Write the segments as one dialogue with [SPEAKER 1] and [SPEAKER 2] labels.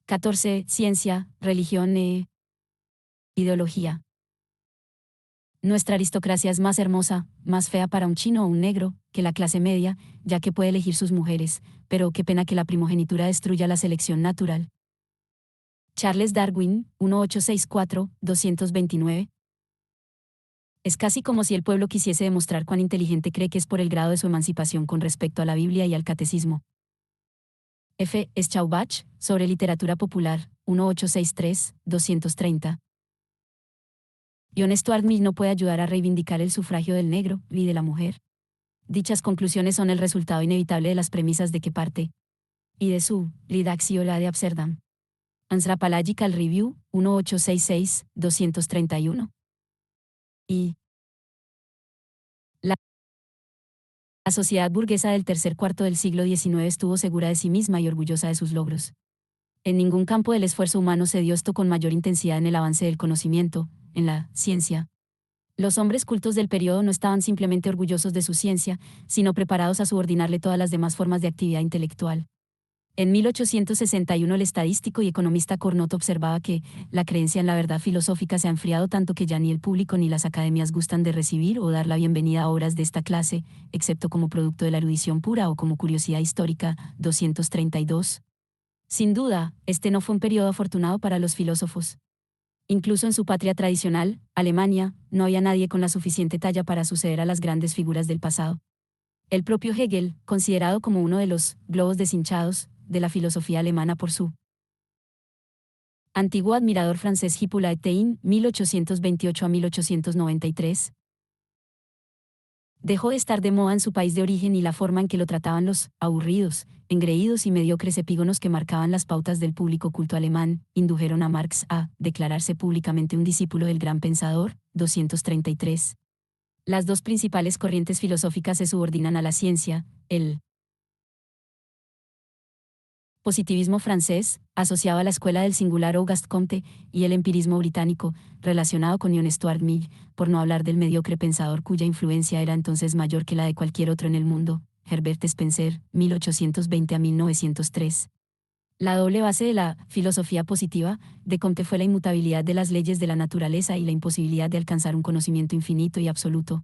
[SPEAKER 1] 14. Ciencia, religión e ideología. Nuestra aristocracia es más hermosa, más fea para un chino o un negro, que la clase media, ya que puede elegir sus mujeres, pero qué pena que la primogenitura destruya la selección natural. Charles Darwin, 1864-229. Es casi como si el pueblo quisiese demostrar cuán inteligente cree que es por el grado de su emancipación con respecto a la Biblia y al catecismo. F. Staubach, sobre literatura popular, 1863-230. John Stuart Mill no puede ayudar a reivindicar el sufragio del negro y de la mujer. Dichas conclusiones son el resultado inevitable de las premisas de que parte y de su Lidaxiola de Amsterdam. Anthropological Review, 1866-231. Y la sociedad burguesa del tercer cuarto del siglo XIX estuvo segura de sí misma y orgullosa de sus logros. En ningún campo del esfuerzo humano se dio esto con mayor intensidad en el avance del conocimiento, en la ciencia. Los hombres cultos del periodo no estaban simplemente orgullosos de su ciencia, sino preparados a subordinarle todas las demás formas de actividad intelectual. En 1861 el estadístico y economista Cornot observaba que la creencia en la verdad filosófica se ha enfriado tanto que ya ni el público ni las academias gustan de recibir o dar la bienvenida a obras de esta clase, excepto como producto de la erudición pura o como curiosidad histórica. 232. Sin duda, este no fue un periodo afortunado para los filósofos. Incluso en su patria tradicional, Alemania, no había nadie con la suficiente talla para suceder a las grandes figuras del pasado. El propio Hegel, considerado como uno de los globos deshinchados de la filosofía alemana por su antiguo admirador francés Hippolyte Taine, 1828 a 1893, dejó de estar de moda en su país de origen y la forma en que lo trataban los aburridos, engreídos y mediocres epígonos que marcaban las pautas del público culto alemán, indujeron a Marx a declararse públicamente un discípulo del gran pensador. 233. Las dos principales corrientes filosóficas se subordinan a la ciencia, el positivismo francés, asociado a la escuela del singular Auguste Comte, y el empirismo británico, relacionado con John Stuart Mill, por no hablar del mediocre pensador cuya influencia era entonces mayor que la de cualquier otro en el mundo, Herbert Spencer, 1820 a 1903. La doble base de la filosofía positiva de Comte fue la inmutabilidad de las leyes de la naturaleza y la imposibilidad de alcanzar un conocimiento infinito y absoluto.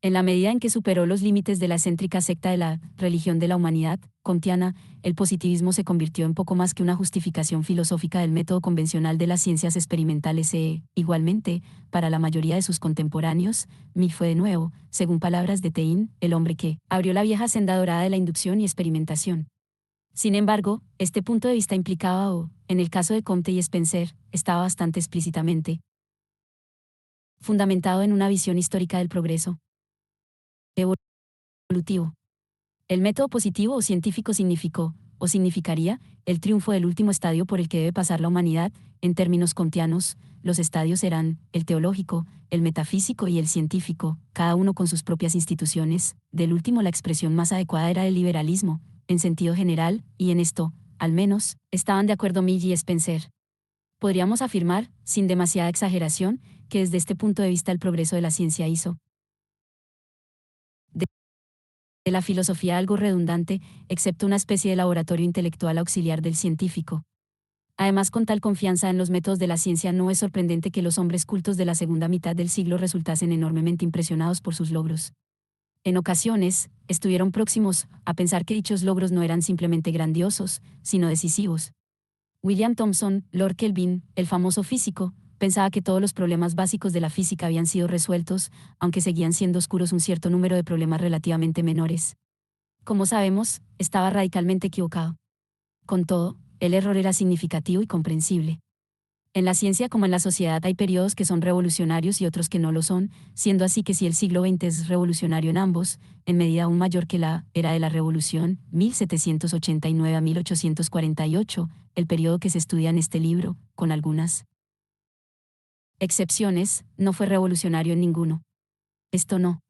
[SPEAKER 1] En la medida en que superó los límites de la excéntrica secta de la religión de la humanidad, comtiana, el positivismo se convirtió en poco más que una justificación filosófica del método convencional de las ciencias experimentales igualmente, para la mayoría de sus contemporáneos, Mill fue de nuevo, según palabras de Taine, el hombre que abrió la vieja senda dorada de la inducción y experimentación. Sin embargo, este punto de vista implicaba en el caso de Comte y Spencer, estaba bastante explícitamente fundamentado en una visión histórica del progreso evolutivo. El método positivo o científico significó, o significaría, el triunfo del último estadio por el que debe pasar la humanidad. En términos kantianos, los estadios eran el teológico, el metafísico y el científico, cada uno con sus propias instituciones. Del último la expresión más adecuada era el liberalismo, en sentido general, y en esto, al menos, estaban de acuerdo Mill y Spencer. Podríamos afirmar, sin demasiada exageración, que desde este punto de vista el progreso de la ciencia hizo de la filosofía algo redundante, excepto una especie de laboratorio intelectual auxiliar del científico. Además, con tal confianza en los métodos de la ciencia, no es sorprendente que los hombres cultos de la segunda mitad del siglo resultasen enormemente impresionados por sus logros. En ocasiones, estuvieron próximos a pensar que dichos logros no eran simplemente grandiosos, sino decisivos. William Thomson, Lord Kelvin, el famoso físico, pensaba que todos los problemas básicos de la física habían sido resueltos, aunque seguían siendo oscuros un cierto número de problemas relativamente menores. Como sabemos, estaba radicalmente equivocado. Con todo, el error era significativo y comprensible. En la ciencia como en la sociedad hay periodos que son revolucionarios y otros que no lo son, siendo así que si el siglo XX es revolucionario en ambos, en medida aún mayor que la era de la Revolución, 1789 a 1848, el periodo que se estudia en este libro, con algunas excepciones, no fue revolucionario en ninguno. Esto no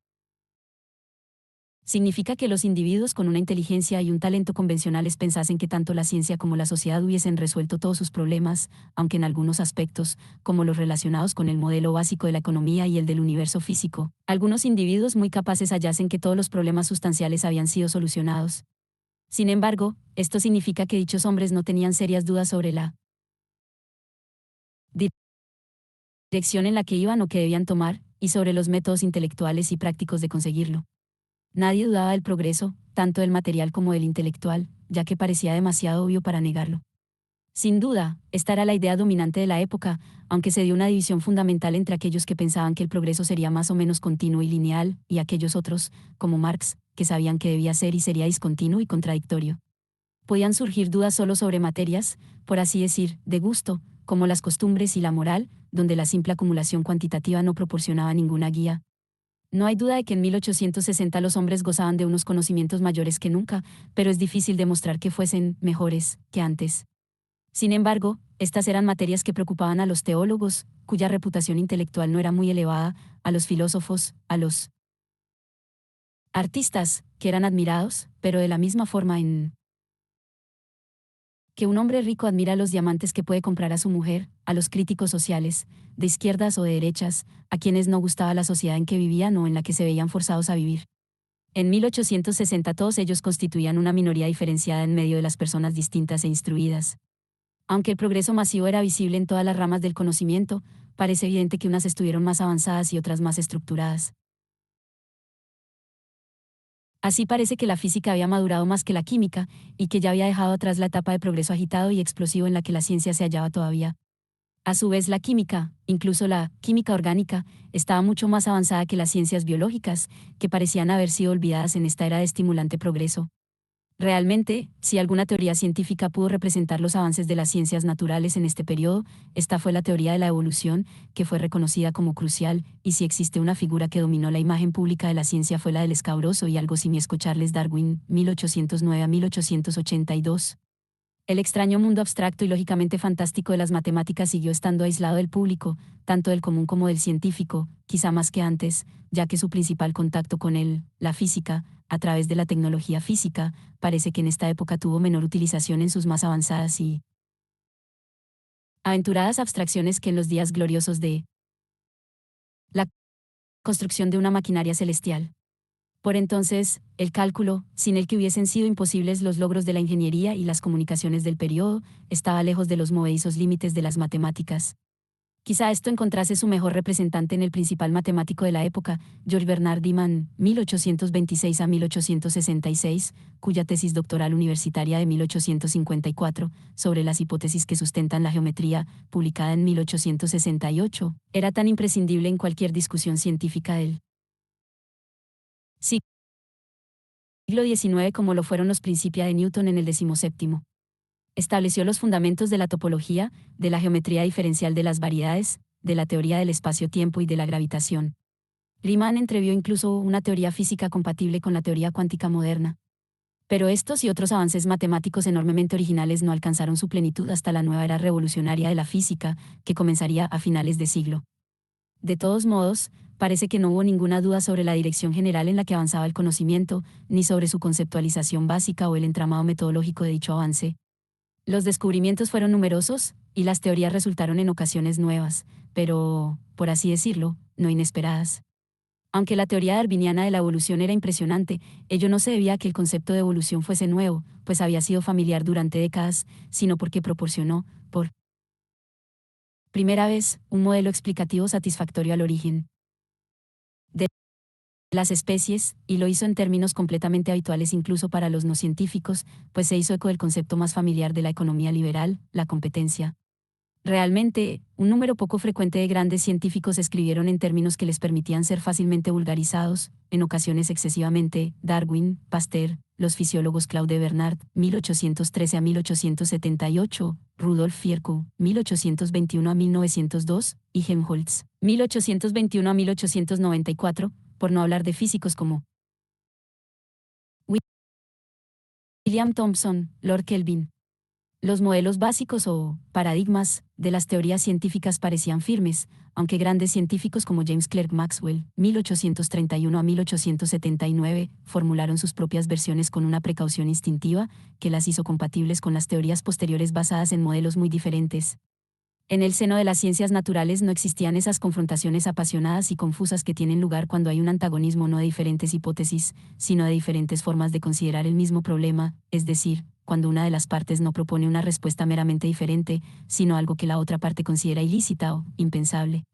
[SPEAKER 1] significa que los individuos con una inteligencia y un talento convencionales pensasen que tanto la ciencia como la sociedad hubiesen resuelto todos sus problemas, aunque en algunos aspectos, como los relacionados con el modelo básico de la economía y el del universo físico, algunos individuos muy capaces hallasen que todos los problemas sustanciales habían sido solucionados. Sin embargo, esto significa que dichos hombres no tenían serias dudas sobre la dirección en la que iban o que debían tomar, y sobre los métodos intelectuales y prácticos de conseguirlo. Nadie dudaba del progreso, tanto del material como del intelectual, ya que parecía demasiado obvio para negarlo. Sin duda, esta era la idea dominante de la época, aunque se dio una división fundamental entre aquellos que pensaban que el progreso sería más o menos continuo y lineal, y aquellos otros, como Marx, que sabían que debía ser y sería discontinuo y contradictorio. Podían surgir dudas solo sobre materias, por así decir, de gusto, como las costumbres y la moral, donde la simple acumulación cuantitativa no proporcionaba ninguna guía. No hay duda de que en 1860 los hombres gozaban de unos conocimientos mayores que nunca, pero es difícil demostrar que fuesen mejores que antes. Sin embargo, estas eran materias que preocupaban a los teólogos, cuya reputación intelectual no era muy elevada, a los filósofos, a los artistas, que eran admirados, pero de la misma forma en que un hombre rico admira los diamantes que puede comprar a su mujer, a los críticos sociales, de izquierdas o de derechas, a quienes no gustaba la sociedad en que vivían o en la que se veían forzados a vivir. En 1860 todos ellos constituían una minoría diferenciada en medio de las personas distintas e instruidas. Aunque el progreso masivo era visible en todas las ramas del conocimiento, parece evidente que unas estuvieron más avanzadas y otras más estructuradas. Así parece que la física había madurado más que la química, y que ya había dejado atrás la etapa de progreso agitado y explosivo en la que la ciencia se hallaba todavía. A su vez, la química, incluso la química orgánica, estaba mucho más avanzada que las ciencias biológicas, que parecían haber sido olvidadas en esta era de estimulante progreso. Realmente, si alguna teoría científica pudo representar los avances de las ciencias naturales en este periodo, esta fue la teoría de la evolución, que fue reconocida como crucial, y si existe una figura que dominó la imagen pública de la ciencia fue la del escabroso y algo simiesco Charles Darwin, 1809 a 1882. El extraño mundo abstracto y lógicamente fantástico de las matemáticas siguió estando aislado del público, tanto del común como del científico, quizá más que antes, ya que su principal contacto con la física, a través de la tecnología física, parece que en esta época tuvo menor utilización en sus más avanzadas y aventuradas abstracciones que en los días gloriosos de la construcción de una maquinaria celestial. Por entonces, el cálculo, sin el que hubiesen sido imposibles los logros de la ingeniería y las comunicaciones del período, estaba lejos de los movedizos límites de las matemáticas. Quizá esto encontrase su mejor representante en el principal matemático de la época, George Bernard Riemann, 1826 a 1866, cuya tesis doctoral universitaria de 1854, sobre las hipótesis que sustentan la geometría, publicada en 1868, era tan imprescindible en cualquier discusión científica del siglo XIX como lo fueron los Principia de Newton en el XVII. Estableció los fundamentos de la topología, de la geometría diferencial de las variedades, de la teoría del espacio-tiempo y de la gravitación. Riemann entrevió incluso una teoría física compatible con la teoría cuántica moderna. Pero estos y otros avances matemáticos enormemente originales no alcanzaron su plenitud hasta la nueva era revolucionaria de la física, que comenzaría a finales de siglo. De todos modos, parece que no hubo ninguna duda sobre la dirección general en la que avanzaba el conocimiento, ni sobre su conceptualización básica o el entramado metodológico de dicho avance. Los descubrimientos fueron numerosos, y las teorías resultaron en ocasiones nuevas, pero, por así decirlo, no inesperadas. Aunque la teoría darwiniana de la evolución era impresionante, ello no se debía a que el concepto de evolución fuese nuevo, pues había sido familiar durante décadas, sino porque proporcionó, por primera vez, un modelo explicativo satisfactorio al origen de las especies, y lo hizo en términos completamente habituales incluso para los no científicos, pues se hizo eco del concepto más familiar de la economía liberal, la competencia. Realmente, un número poco frecuente de grandes científicos escribieron en términos que les permitían ser fácilmente vulgarizados, en ocasiones excesivamente: Darwin, Pasteur, los fisiólogos Claude Bernard, 1813 a 1878, Rudolf Virchow, 1821 a 1902, y Helmholtz, 1821 a 1894, por no hablar de físicos como William Thomson, Lord Kelvin. Los modelos básicos o paradigmas de las teorías científicas parecían firmes, aunque grandes científicos como James Clerk Maxwell, 1831 a 1879, formularon sus propias versiones con una precaución instintiva que las hizo compatibles con las teorías posteriores basadas en modelos muy diferentes. En el seno de las ciencias naturales no existían esas confrontaciones apasionadas y confusas que tienen lugar cuando hay un antagonismo no de diferentes hipótesis, sino de diferentes formas de considerar el mismo problema, es decir, cuando una de las partes no propone una respuesta meramente diferente, sino algo que la otra parte considera ilícita o impensable.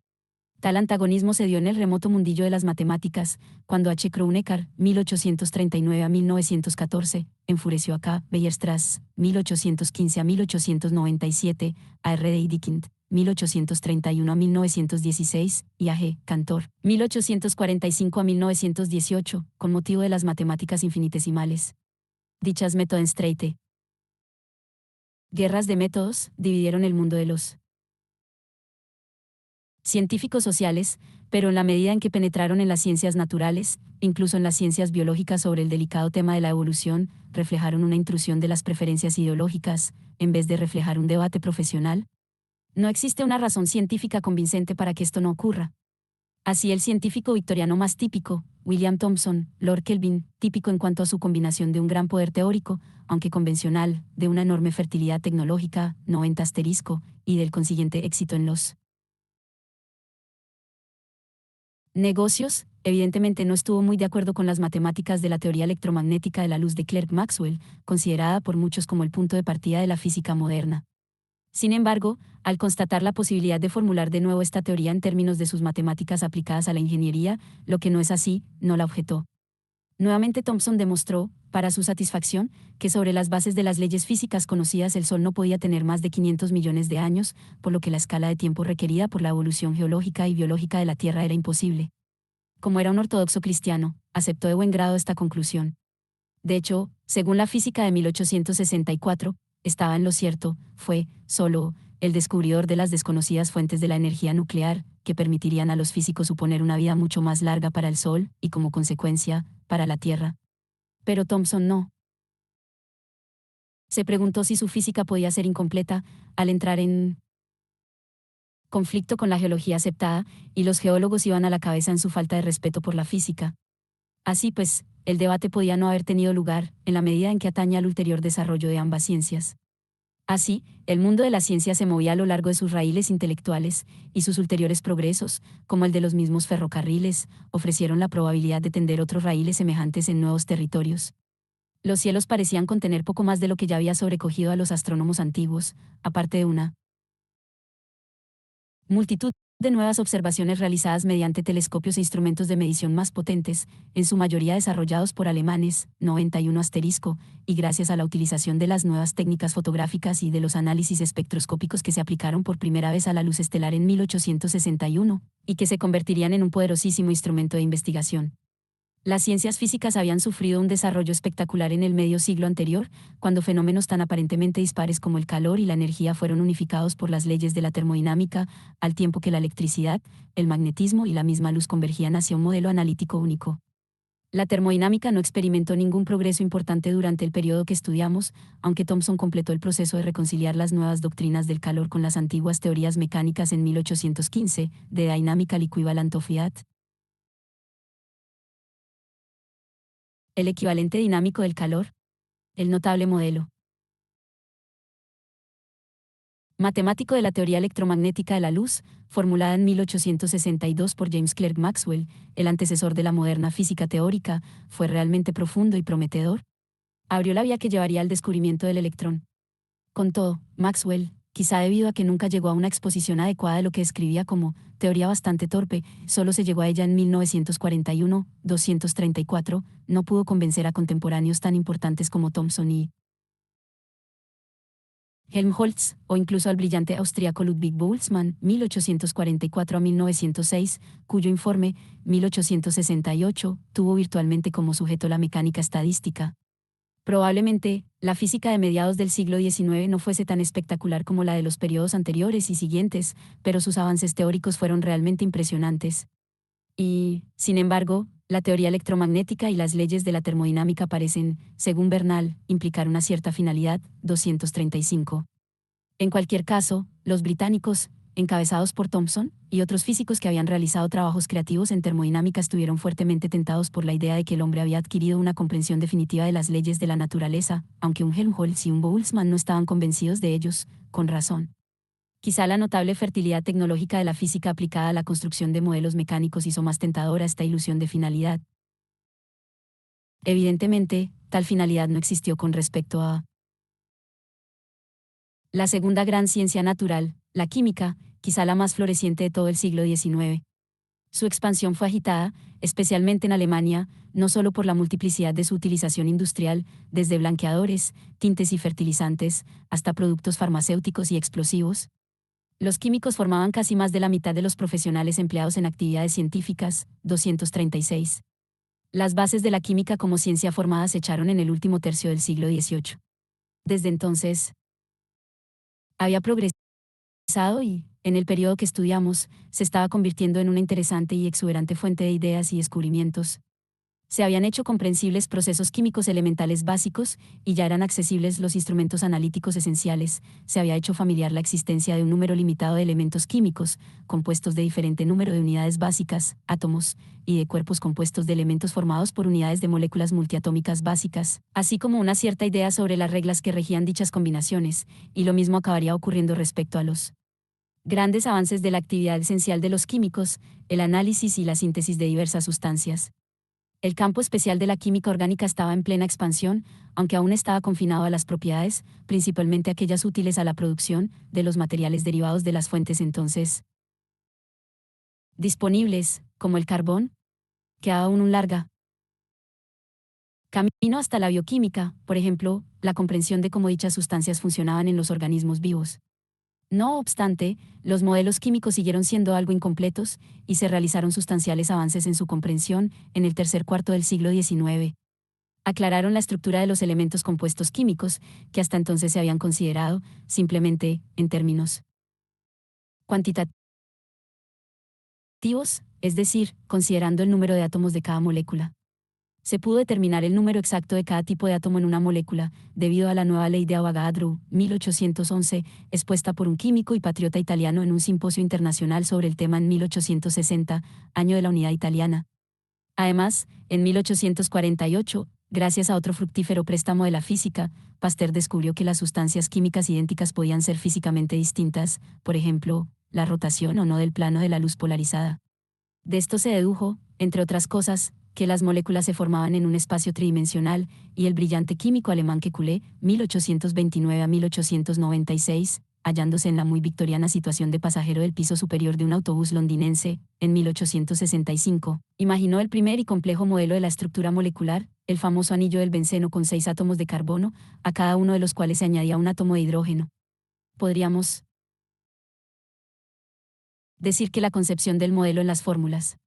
[SPEAKER 1] Tal antagonismo se dio en el remoto mundillo de las matemáticas, cuando H. Kronecker, 1839 a 1914, enfureció a K. Weierstrass, 1815 a 1897, a R. D. Dedekind, 1831 a 1916, y a G. Cantor, 1845 a 1918, con motivo de las matemáticas infinitesimales. Dichas Methodensträte, guerras de métodos, dividieron el mundo de los científicos sociales, pero en la medida en que penetraron en las ciencias naturales, incluso en las ciencias biológicas sobre el delicado tema de la evolución, reflejaron una intrusión de las preferencias ideológicas, en vez de reflejar un debate profesional. No existe una razón científica convincente para que esto no ocurra. Así el científico victoriano más típico, William Thomson, Lord Kelvin, típico en cuanto a su combinación de un gran poder teórico, aunque convencional, de una enorme fertilidad tecnológica, 90 asterisco, y del consiguiente éxito en los negocios, evidentemente no estuvo muy de acuerdo con las matemáticas de la teoría electromagnética de la luz de Clerk Maxwell, considerada por muchos como el punto de partida de la física moderna. Sin embargo, al constatar la posibilidad de formular de nuevo esta teoría en términos de sus matemáticas aplicadas a la ingeniería, lo que no es así, no la objetó. Nuevamente Thomson demostró, para su satisfacción, que sobre las bases de las leyes físicas conocidas el Sol no podía tener más de 500 millones de años, por lo que la escala de tiempo requerida por la evolución geológica y biológica de la Tierra era imposible. Como era un ortodoxo cristiano, aceptó de buen grado esta conclusión. De hecho, según la física de 1864, estaba en lo cierto, fue, solo, el descubridor de las desconocidas fuentes de la energía nuclear, que permitirían a los físicos suponer una vida mucho más larga para el Sol, y como consecuencia, para la Tierra. Pero Thomson no. Se preguntó si su física podía ser incompleta, al entrar en conflicto con la geología aceptada, y los geólogos iban a la cabeza en su falta de respeto por la física. Así pues, el debate podía no haber tenido lugar, en la medida en que atañe al ulterior desarrollo de ambas ciencias. Así, el mundo de la ciencia se movía a lo largo de sus raíles intelectuales, y sus ulteriores progresos, como el de los mismos ferrocarriles, ofrecieron la probabilidad de tender otros raíles semejantes en nuevos territorios. Los cielos parecían contener poco más de lo que ya había sobrecogido a los astrónomos antiguos, aparte de una multitud de nuevas observaciones realizadas mediante telescopios e instrumentos de medición más potentes, en su mayoría desarrollados por alemanes, 91 asterisco, y gracias a la utilización de las nuevas técnicas fotográficas y de los análisis espectroscópicos que se aplicaron por primera vez a la luz estelar en 1861, y que se convertirían en un poderosísimo instrumento de investigación. Las ciencias físicas habían sufrido un desarrollo espectacular en el medio siglo anterior, cuando fenómenos tan aparentemente dispares como el calor y la energía fueron unificados por las leyes de la termodinámica, al tiempo que la electricidad, el magnetismo y la misma luz convergían hacia un modelo analítico único. La termodinámica no experimentó ningún progreso importante durante el periodo que estudiamos, aunque Thomson completó el proceso de reconciliar las nuevas doctrinas del calor con las antiguas teorías mecánicas en 1815, de Dynamical Equivalent of Heat. El equivalente dinámico del calor. El notable modelo matemático de la teoría electromagnética de la luz, formulada en 1862 por James Clerk Maxwell, el antecesor de la moderna física teórica, fue realmente profundo y prometedor. Abrió la vía que llevaría al descubrimiento del electrón. Con todo, Maxwell, quizá debido a que nunca llegó a una exposición adecuada de lo que escribía como teoría bastante torpe, solo se llegó a ella en 1941, 234, no pudo convencer a contemporáneos tan importantes como Thomson y Helmholtz, o incluso al brillante austríaco Ludwig Boltzmann, 1844 a 1906, cuyo informe, 1868, tuvo virtualmente como sujeto la mecánica estadística. Probablemente, la física de mediados del siglo XIX no fuese tan espectacular como la de los periodos anteriores y siguientes, pero sus avances teóricos fueron realmente impresionantes. Y, sin embargo, la teoría electromagnética y las leyes de la termodinámica parecen, según Bernal, implicar una cierta finalidad, 235. En cualquier caso, los británicos, encabezados por Thomson, y otros físicos que habían realizado trabajos creativos en termodinámica estuvieron fuertemente tentados por la idea de que el hombre había adquirido una comprensión definitiva de las leyes de la naturaleza, aunque un Helmholtz y un Boltzmann no estaban convencidos de ellos, con razón. Quizá la notable fertilidad tecnológica de la física aplicada a la construcción de modelos mecánicos hizo más tentadora esta ilusión de finalidad. Evidentemente, tal finalidad no existió con respecto a la segunda gran ciencia natural, la química, quizá la más floreciente de todo el siglo XIX. Su expansión fue agitada, especialmente en Alemania, no solo por la multiplicidad de su utilización industrial, desde blanqueadores, tintes y fertilizantes, hasta productos farmacéuticos y explosivos. Los químicos formaban casi más de la mitad de los profesionales empleados en actividades científicas, 236. Las bases de la química como ciencia formada se echaron en el último tercio del siglo XVIII. Desde entonces, había progresado y, en el periodo que estudiamos, se estaba convirtiendo en una interesante y exuberante fuente de ideas y descubrimientos. Se habían hecho comprensibles procesos químicos elementales básicos, y ya eran accesibles los instrumentos analíticos esenciales. Se había hecho familiar la existencia de un número limitado de elementos químicos, compuestos de diferente número de unidades básicas, átomos, y de cuerpos compuestos de elementos formados por unidades de moléculas multiatómicas básicas, así como una cierta idea sobre las reglas que regían dichas combinaciones, y lo mismo acabaría ocurriendo respecto a los grandes avances de la actividad esencial de los químicos, el análisis y la síntesis de diversas sustancias. El campo especial de la química orgánica estaba en plena expansión, aunque aún estaba confinado a las propiedades, principalmente aquellas útiles a la producción, de los materiales derivados de las fuentes entonces disponibles, como el carbón, que aún un larga camino hasta la bioquímica, por ejemplo, la comprensión de cómo dichas sustancias funcionaban en los organismos vivos. No obstante, los modelos químicos siguieron siendo algo incompletos, y se realizaron sustanciales avances en su comprensión en el tercer cuarto del siglo XIX. Aclararon la estructura de los elementos compuestos químicos, que hasta entonces se habían considerado, simplemente, en términos cuantitativos, es decir, considerando el número de átomos de cada molécula. Se pudo determinar el número exacto de cada tipo de átomo en una molécula, debido a la nueva ley de Avogadro, 1811, expuesta por un químico y patriota italiano en un simposio internacional sobre el tema en 1860, año de la unidad italiana. Además, en 1848, gracias a otro fructífero préstamo de la física, Pasteur descubrió que las sustancias químicas idénticas podían ser físicamente distintas, por ejemplo, la rotación o no del plano de la luz polarizada. De esto se dedujo, entre otras cosas, que las moléculas se formaban en un espacio tridimensional, y el brillante químico alemán Kekulé, 1829 a 1896, hallándose en la muy victoriana situación de pasajero del piso superior de un autobús londinense, en 1865, imaginó el primer y complejo modelo de la estructura molecular, el famoso anillo del benceno con 6 átomos de carbono, a cada uno de los cuales se añadía un átomo de hidrógeno. Podríamos decir que la concepción del modelo en las fórmulas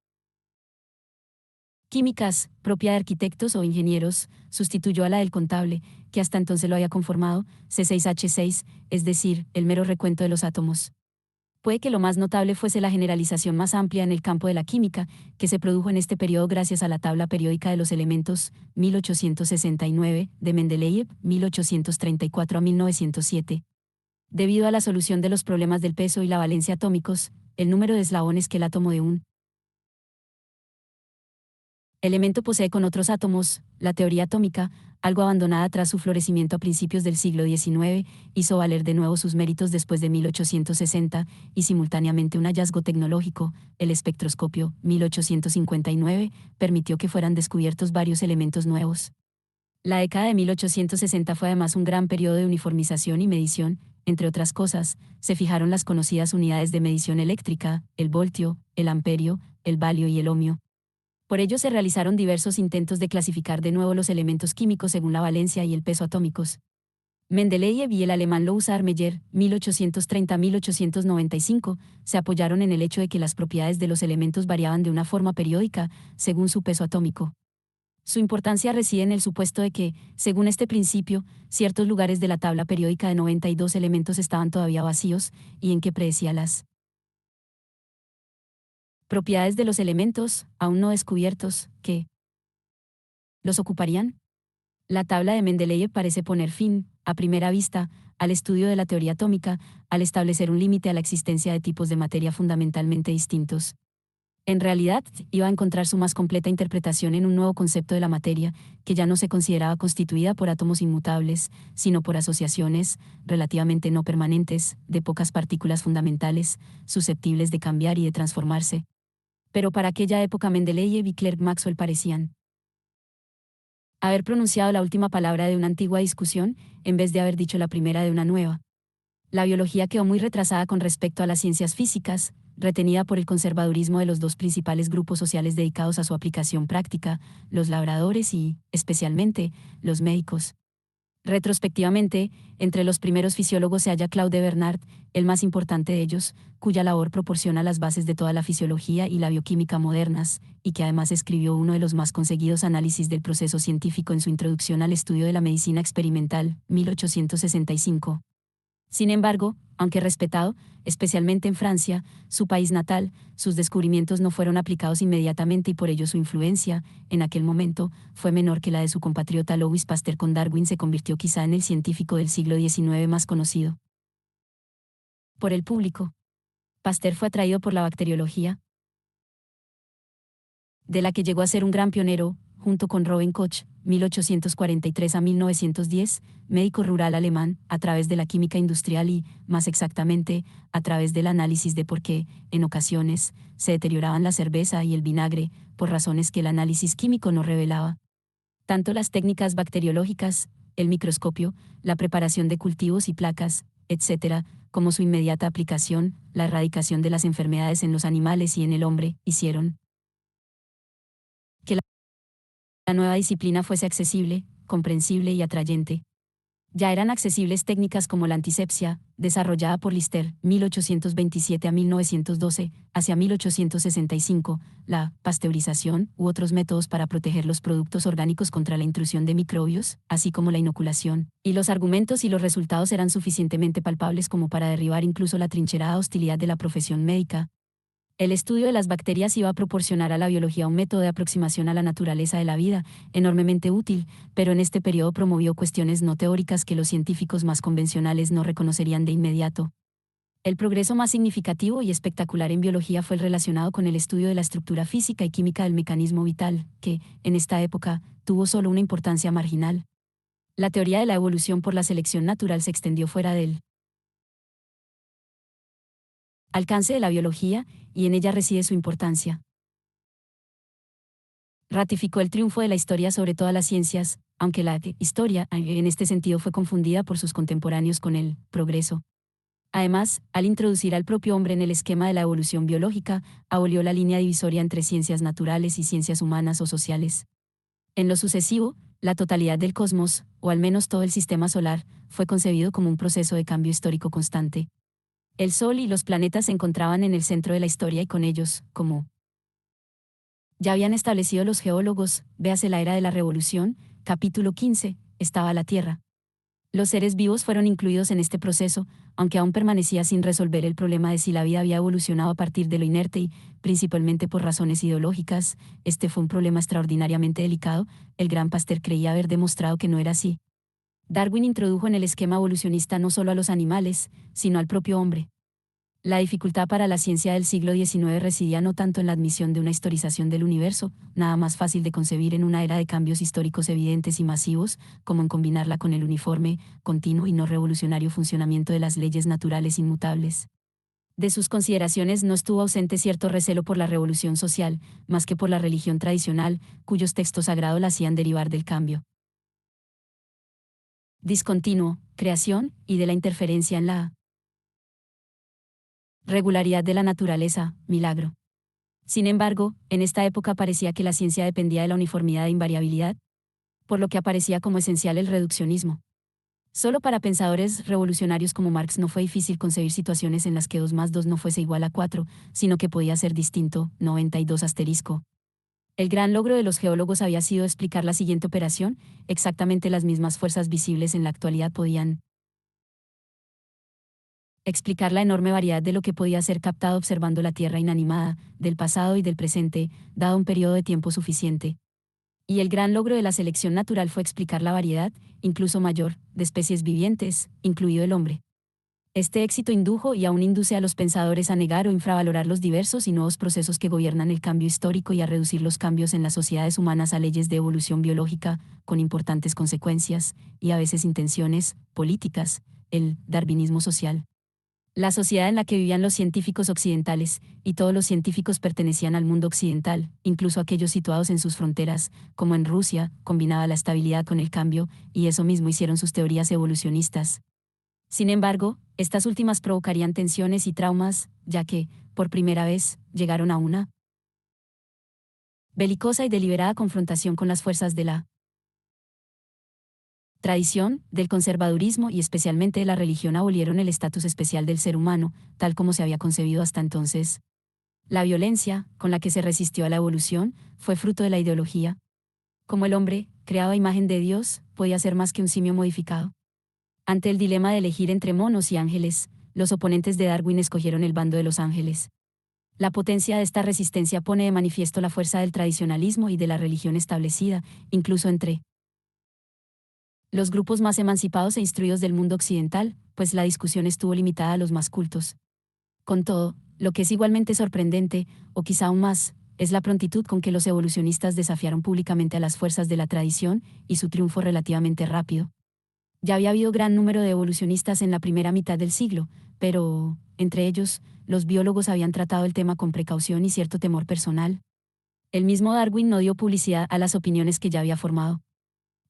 [SPEAKER 1] químicas, propia de arquitectos o ingenieros, sustituyó a la del contable, que hasta entonces lo había conformado, C6H6, es decir, el mero recuento de los átomos. Puede que lo más notable fuese la generalización más amplia en el campo de la química, que se produjo en este periodo gracias a la tabla periódica de los elementos, 1869, de Mendeleev, 1834 a 1907. Debido a la solución de los problemas del peso y la valencia atómicos, el número de eslabones que el átomo de un elemento posee con otros átomos, la teoría atómica, algo abandonada tras su florecimiento a principios del siglo XIX, hizo valer de nuevo sus méritos después de 1860, y simultáneamente un hallazgo tecnológico, el espectroscopio, 1859, permitió que fueran descubiertos varios elementos nuevos. La década de 1860 fue además un gran periodo de uniformización y medición, entre otras cosas, se fijaron las conocidas unidades de medición eléctrica, el voltio, el amperio, el valio y el ohmio. Por ello se realizaron diversos intentos de clasificar de nuevo los elementos químicos según la valencia y el peso atómicos. Mendeleev y el alemán Louis Meyer, 1830-1895, se apoyaron en el hecho de que las propiedades de los elementos variaban de una forma periódica, según su peso atómico. Su importancia reside en el supuesto de que, según este principio, ciertos lugares de la tabla periódica de 92 elementos estaban todavía vacíos, y en que predecía las propiedades de los elementos, aún no descubiertos, que los ocuparían. La tabla de Mendeleev parece poner fin, a primera vista, al estudio de la teoría atómica, al establecer un límite a la existencia de tipos de materia fundamentalmente distintos. En realidad, iba a encontrar su más completa interpretación en un nuevo concepto de la materia, que ya no se consideraba constituida por átomos inmutables, sino por asociaciones, relativamente no permanentes, de pocas partículas fundamentales, susceptibles de cambiar y de transformarse. Pero para aquella época Mendeleev y Clerk Maxwell parecían haber pronunciado la última palabra de una antigua discusión, en vez de haber dicho la primera de una nueva. La biología quedó muy retrasada con respecto a las ciencias físicas, retenida por el conservadurismo de los dos principales grupos sociales dedicados a su aplicación práctica, los labradores y, especialmente, los médicos. Retrospectivamente, entre los primeros fisiólogos se halla Claude Bernard, el más importante de ellos, cuya labor proporciona las bases de toda la fisiología y la bioquímica modernas, y que además escribió uno de los más conseguidos análisis del proceso científico en su introducción al estudio de la medicina experimental, 1865. Sin embargo, aunque respetado, especialmente en Francia, su país natal, sus descubrimientos no fueron aplicados inmediatamente y por ello su influencia, en aquel momento, fue menor que la de su compatriota Louis Pasteur. Con Darwin se convirtió quizá en el científico del siglo XIX más conocido por el público. Pasteur fue atraído por la bacteriología, de la que llegó a ser un gran pionero, junto con Robert Koch, 1843 a 1910, médico rural alemán, a través de la química industrial y, más exactamente, a través del análisis de por qué, en ocasiones, se deterioraban la cerveza y el vinagre, por razones que el análisis químico no revelaba. Tanto las técnicas bacteriológicas, el microscopio, la preparación de cultivos y placas, etc., como su inmediata aplicación, la erradicación de las enfermedades en los animales y en el hombre, hicieron que la nueva disciplina fuese accesible, comprensible y atrayente. Ya eran accesibles técnicas como la antisepsia, desarrollada por Lister, 1827 a 1912, hacia 1865, la pasteurización u otros métodos para proteger los productos orgánicos contra la intrusión de microbios, así como la inoculación, y los argumentos y los resultados eran suficientemente palpables como para derribar incluso la trincherada hostilidad de la profesión médica. El estudio de las bacterias iba a proporcionar a la biología un método de aproximación a la naturaleza de la vida, enormemente útil, pero en este periodo promovió cuestiones no teóricas que los científicos más convencionales no reconocerían de inmediato. El progreso más significativo y espectacular en biología fue el relacionado con el estudio de la estructura física y química del mecanismo vital, que, en esta época, tuvo solo una importancia marginal. La teoría de la evolución por la selección natural se extendió fuera del alcance de la biología, y en ella reside su importancia. Ratificó el triunfo de la historia sobre todas las ciencias, aunque la historia, en este sentido, fue confundida por sus contemporáneos con el progreso. Además, al introducir al propio hombre en el esquema de la evolución biológica, abolió la línea divisoria entre ciencias naturales y ciencias humanas o sociales. En lo sucesivo, la totalidad del cosmos, o al menos todo el sistema solar, fue concebido como un proceso de cambio histórico constante. El Sol y los planetas se encontraban en el centro de la historia y con ellos, como ya habían establecido los geólogos, véase la era de la revolución, capítulo 15, estaba la Tierra. Los seres vivos fueron incluidos en este proceso, aunque aún permanecía sin resolver el problema de si la vida había evolucionado a partir de lo inerte y, principalmente por razones ideológicas, este fue un problema extraordinariamente delicado, el gran Pasteur creía haber demostrado que no era así. Darwin introdujo en el esquema evolucionista no solo a los animales, sino al propio hombre. La dificultad para la ciencia del siglo XIX residía no tanto en la admisión de una historización del universo, nada más fácil de concebir en una era de cambios históricos evidentes y masivos, como en combinarla con el uniforme, continuo y no revolucionario funcionamiento de las leyes naturales inmutables. De sus consideraciones no estuvo ausente cierto recelo por la revolución social, más que por la religión tradicional, cuyos textos sagrados la hacían derivar del cambio discontinuo, creación, y de la interferencia en la regularidad de la naturaleza, milagro. Sin embargo, en esta época parecía que la ciencia dependía de la uniformidad e invariabilidad, por lo que aparecía como esencial el reduccionismo. Solo para pensadores revolucionarios como Marx no fue difícil concebir situaciones en las que 2 más 2 no fuese igual a 4, sino que podía ser distinto, 92 asterisco. El gran logro de los geólogos había sido explicar la siguiente operación, exactamente las mismas fuerzas visibles en la actualidad podían explicar la enorme variedad de lo que podía ser captado observando la Tierra inanimada, del pasado y del presente, dado un periodo de tiempo suficiente. Y el gran logro de la selección natural fue explicar la variedad, incluso mayor, de especies vivientes, incluido el hombre. Este éxito indujo y aún induce a los pensadores a negar o infravalorar los diversos y nuevos procesos que gobiernan el cambio histórico y a reducir los cambios en las sociedades humanas a leyes de evolución biológica, con importantes consecuencias, y a veces intenciones, políticas, el darwinismo social. La sociedad en la que vivían los científicos occidentales, y todos los científicos pertenecían al mundo occidental, incluso aquellos situados en sus fronteras, como en Rusia, combinaba la estabilidad con el cambio, y eso mismo hicieron sus teorías evolucionistas. Sin embargo, estas últimas provocarían tensiones y traumas, ya que, por primera vez, llegaron a una belicosa y deliberada confrontación con las fuerzas de la tradición, del conservadurismo y especialmente de la religión abolieron el estatus especial del ser humano, tal como se había concebido hasta entonces. La violencia, con la que se resistió a la evolución, fue fruto de la ideología. Como el hombre, creado a imagen de Dios, podía ser más que un simio modificado. Ante el dilema de elegir entre monos y ángeles, los oponentes de Darwin escogieron el bando de los ángeles. La potencia de esta resistencia pone de manifiesto la fuerza del tradicionalismo y de la religión establecida, incluso entre los grupos más emancipados e instruidos del mundo occidental, pues la discusión estuvo limitada a los más cultos. Con todo, lo que es igualmente sorprendente, o quizá aún más, es la prontitud con que los evolucionistas desafiaron públicamente a las fuerzas de la tradición, y su triunfo relativamente rápido. Ya había habido gran número de evolucionistas en la primera mitad del siglo, pero, entre ellos, los biólogos habían tratado el tema con precaución y cierto temor personal. El mismo Darwin no dio publicidad a las opiniones que ya había formado.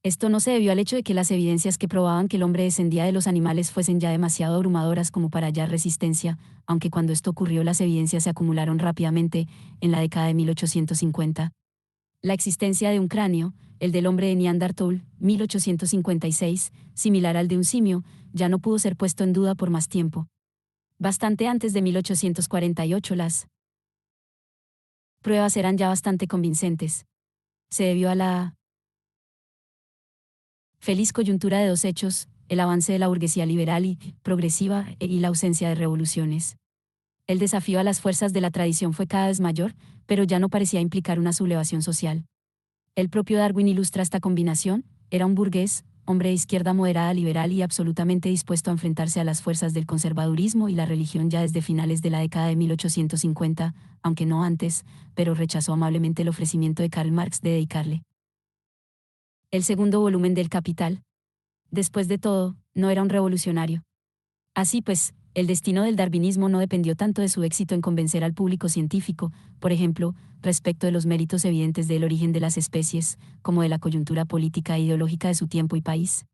[SPEAKER 1] Esto no se debió al hecho de que las evidencias que probaban que el hombre descendía de los animales fuesen ya demasiado abrumadoras como para hallar resistencia, aunque cuando esto ocurrió las evidencias se acumularon rápidamente, en la década de 1850. La existencia de un cráneo, el del hombre de Neanderthal, 1856, similar al de un simio, ya no pudo ser puesto en duda por más tiempo. Bastante antes de 1848 las pruebas eran ya bastante convincentes. Se debió a la feliz coyuntura de dos hechos, el avance de la burguesía liberal y progresiva y la ausencia de revoluciones. El desafío a las fuerzas de la tradición fue cada vez mayor, pero ya no parecía implicar una sublevación social. El propio Darwin ilustra esta combinación: era un burgués, hombre de izquierda moderada liberal y absolutamente dispuesto a enfrentarse a las fuerzas del conservadurismo y la religión ya desde finales de la década de 1850, aunque no antes, pero rechazó amablemente el ofrecimiento de Karl Marx de dedicarle el segundo volumen del Capital. Después de todo, no era un revolucionario. Así pues, el destino del darwinismo no dependió tanto de su éxito en convencer al público científico, por ejemplo, respecto de los méritos evidentes del origen de las especies, como de la coyuntura política e ideológica de su tiempo y país.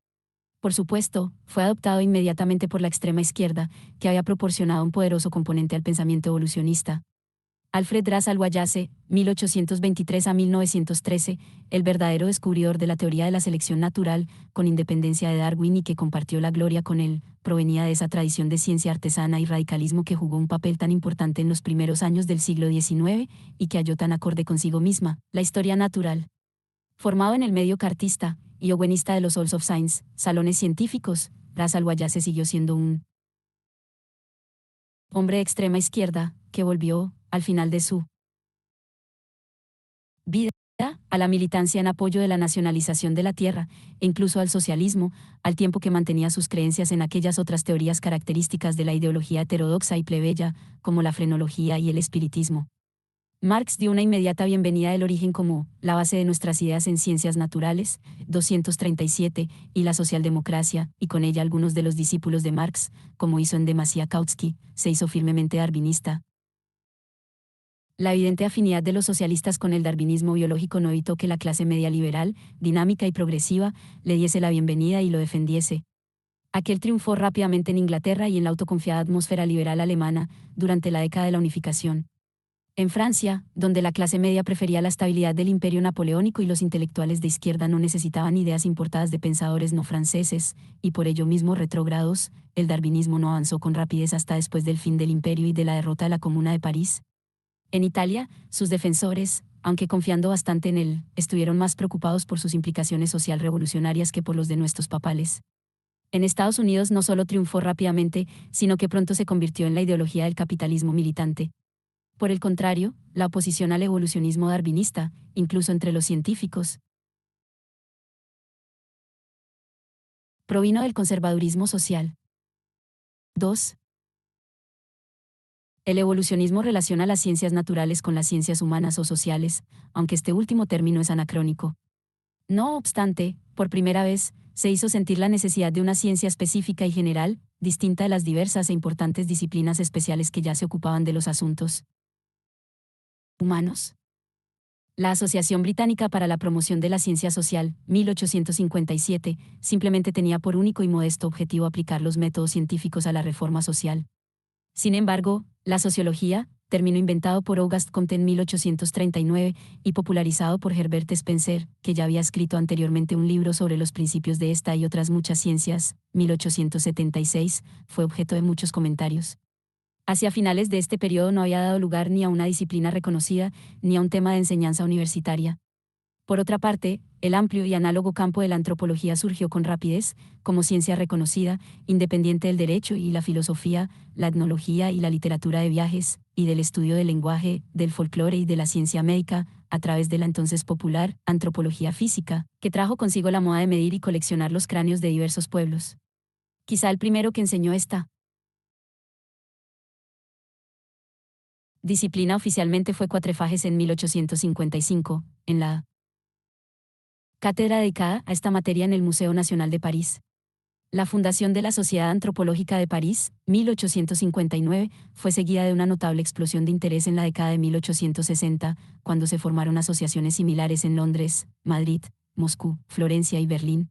[SPEAKER 1] Por supuesto, fue adoptado inmediatamente por la extrema izquierda, que había proporcionado un poderoso componente al pensamiento evolucionista. Alfred Russel Wallace, 1823 a 1913, el verdadero descubridor de la teoría de la selección natural, con independencia de Darwin y que compartió la gloria con él, provenía de esa tradición de ciencia artesana y radicalismo que jugó un papel tan importante en los primeros años del siglo XIX y que halló tan acorde consigo misma, la historia natural. Formado en el medio cartista y owenista de los Halls of Science, salones científicos, Russel Wallace siguió siendo un hombre de extrema izquierda, que volvió, al final de su vida, a la militancia en apoyo de la nacionalización de la tierra, e incluso al socialismo, al tiempo que mantenía sus creencias en aquellas otras teorías características de la ideología heterodoxa y plebeya, como la frenología y el espiritismo. Marx dio una inmediata bienvenida del origen como la base de nuestras ideas en ciencias naturales, 237, y la socialdemocracia, y con ella algunos de los discípulos de Marx, como hizo en Demasia Kautsky, se hizo firmemente darwinista. La evidente afinidad de los socialistas con el darwinismo biológico no evitó que la clase media liberal, dinámica y progresiva, le diese la bienvenida y lo defendiese. Aquel triunfó rápidamente en Inglaterra y en la autoconfiada atmósfera liberal alemana, durante la década de la unificación. En Francia, donde la clase media prefería la estabilidad del imperio napoleónico y los intelectuales de izquierda no necesitaban ideas importadas de pensadores no franceses, y por ello mismo retrógrados, el darwinismo no avanzó con rapidez hasta después del fin del imperio y de la derrota de la Comuna de París. En Italia, sus defensores, aunque confiando bastante en él, estuvieron más preocupados por sus implicaciones social revolucionarias que por los de nuestros papales. En Estados Unidos no solo triunfó rápidamente, sino que pronto se convirtió en la ideología del capitalismo militante. Por el contrario, la oposición al evolucionismo darwinista, incluso entre los científicos, provino del conservadurismo social. 2. El evolucionismo relaciona las ciencias naturales con las ciencias humanas o sociales, aunque este último término es anacrónico. No obstante, por primera vez, se hizo sentir la necesidad de una ciencia específica y general, distinta de las diversas e importantes disciplinas especiales que ya se ocupaban de los asuntos humanos. La Asociación Británica para la Promoción de la Ciencia Social, 1857, simplemente tenía por único y modesto objetivo aplicar los métodos científicos a la reforma social. Sin embargo, la sociología, término inventado por Auguste Comte en 1839 y popularizado por Herbert Spencer, que ya había escrito anteriormente un libro sobre los principios de esta y otras muchas ciencias, 1876, fue objeto de muchos comentarios. Hacia finales de este periodo no había dado lugar ni a una disciplina reconocida, ni a un tema de enseñanza universitaria. Por otra parte, el amplio y análogo campo de la antropología surgió con rapidez, como ciencia reconocida, independiente del derecho y la filosofía, la etnología y la literatura de viajes, y del estudio del lenguaje, del folclore y de la ciencia médica, a través de la entonces popular antropología física, que trajo consigo la moda de medir y coleccionar los cráneos de diversos pueblos. Quizá el primero que enseñó esta disciplina oficialmente fue Quatrefages en 1855, en la cátedra dedicada a esta materia en el Museo Nacional de París. La fundación de la Sociedad Antropológica de París, 1859, fue seguida de una notable explosión de interés en la década de 1860, cuando se formaron asociaciones similares en Londres, Madrid, Moscú, Florencia y Berlín.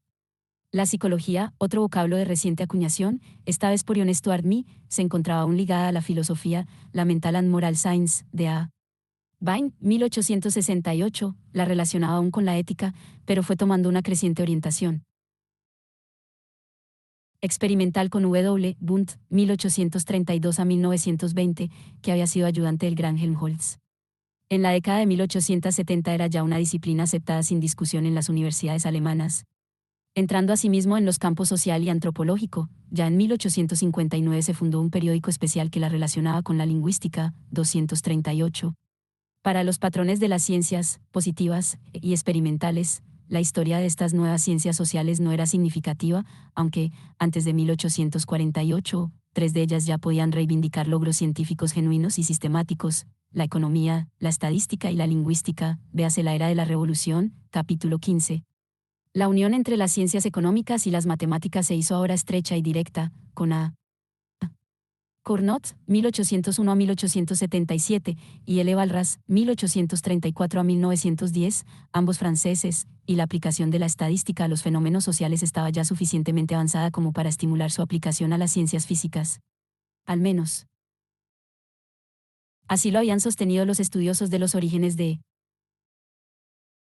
[SPEAKER 1] La psicología, otro vocablo de reciente acuñación, esta vez por John Stuart Mill, se encontraba aún ligada a la filosofía, la Mental and Moral Science, de A. Bain, 1868, la relacionaba aún con la ética, pero fue tomando una creciente orientación experimental con W. Wundt, 1832 a 1920, que había sido ayudante del gran Helmholtz. En la década de 1870 era ya una disciplina aceptada sin discusión en las universidades alemanas, entrando asimismo en los campos social y antropológico. Ya en 1859 se fundó un periódico especial que la relacionaba con la lingüística, 238. Para los patrones de las ciencias positivas y experimentales, la historia de estas nuevas ciencias sociales no era significativa, aunque, antes de 1848, 3 de ellas ya podían reivindicar logros científicos genuinos y sistemáticos: la economía, la estadística y la lingüística. Véase La Era de la Revolución, capítulo 15. La unión entre las ciencias económicas y las matemáticas se hizo ahora estrecha y directa, con A. Cournot, 1801 a 1877, y L. Walras, 1834 a 1910, ambos franceses, y la aplicación de la estadística a los fenómenos sociales estaba ya suficientemente avanzada como para estimular su aplicación a las ciencias físicas. Al menos, así lo habían sostenido los estudiosos de los orígenes de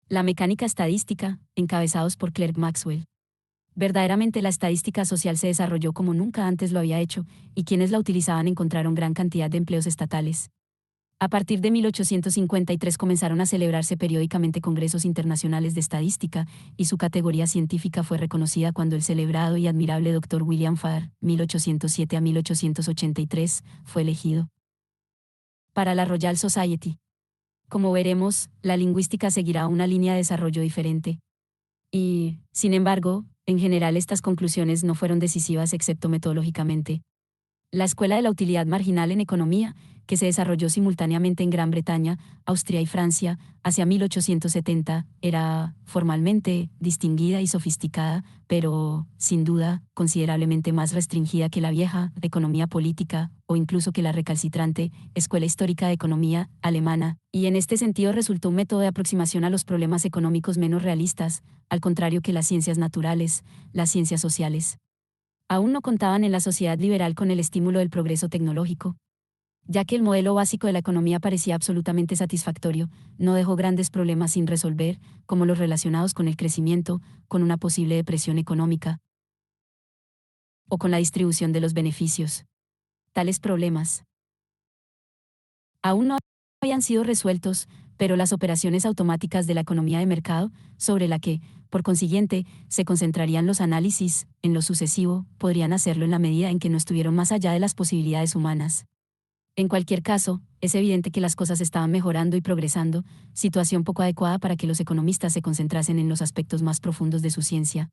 [SPEAKER 1] la mecánica estadística, encabezados por Clerk Maxwell. Verdaderamente la estadística social se desarrolló como nunca antes lo había hecho, y quienes la utilizaban encontraron gran cantidad de empleos estatales. A partir de 1853 comenzaron a celebrarse periódicamente congresos internacionales de estadística, y su categoría científica fue reconocida cuando el celebrado y admirable Dr. William Farr, 1807 a 1883, fue elegido para la Royal Society. Como veremos, la lingüística seguirá una línea de desarrollo diferente. Y, sin embargo, en general estas conclusiones no fueron decisivas excepto metodológicamente. La Escuela de la Utilidad Marginal en Economía, que se desarrolló simultáneamente en Gran Bretaña, Austria y Francia, hacia 1870, era, formalmente, distinguida y sofisticada, pero, sin duda, considerablemente más restringida que la vieja economía política, o incluso que la recalcitrante Escuela Histórica de Economía alemana, y en este sentido resultó un método de aproximación a los problemas económicos menos realistas, al contrario que las ciencias naturales, las ciencias sociales. Aún no contaban en la sociedad liberal con el estímulo del progreso tecnológico. Ya que el modelo básico de la economía parecía absolutamente satisfactorio, no dejó grandes problemas sin resolver, como los relacionados con el crecimiento, con una posible depresión económica o con la distribución de los beneficios. Tales problemas aún no habían sido resueltos, pero las operaciones automáticas de la economía de mercado, sobre la que, por consiguiente, se concentrarían los análisis, en lo sucesivo, podrían hacerlo en la medida en que no estuvieron más allá de las posibilidades humanas. En cualquier caso, es evidente que las cosas estaban mejorando y progresando, situación poco adecuada para que los economistas se concentrasen en los aspectos más profundos de su ciencia.